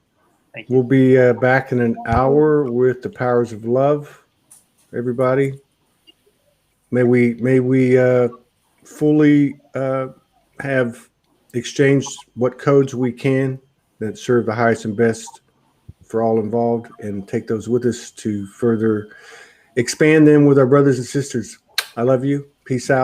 B: Thank you.
A: We'll be back in an hour with the powers of love. Everybody, may we fully have exchanged what codes we can that serve the highest and best for all involved, and take those with us to further expand them with our brothers and sisters. I love you. Peace out.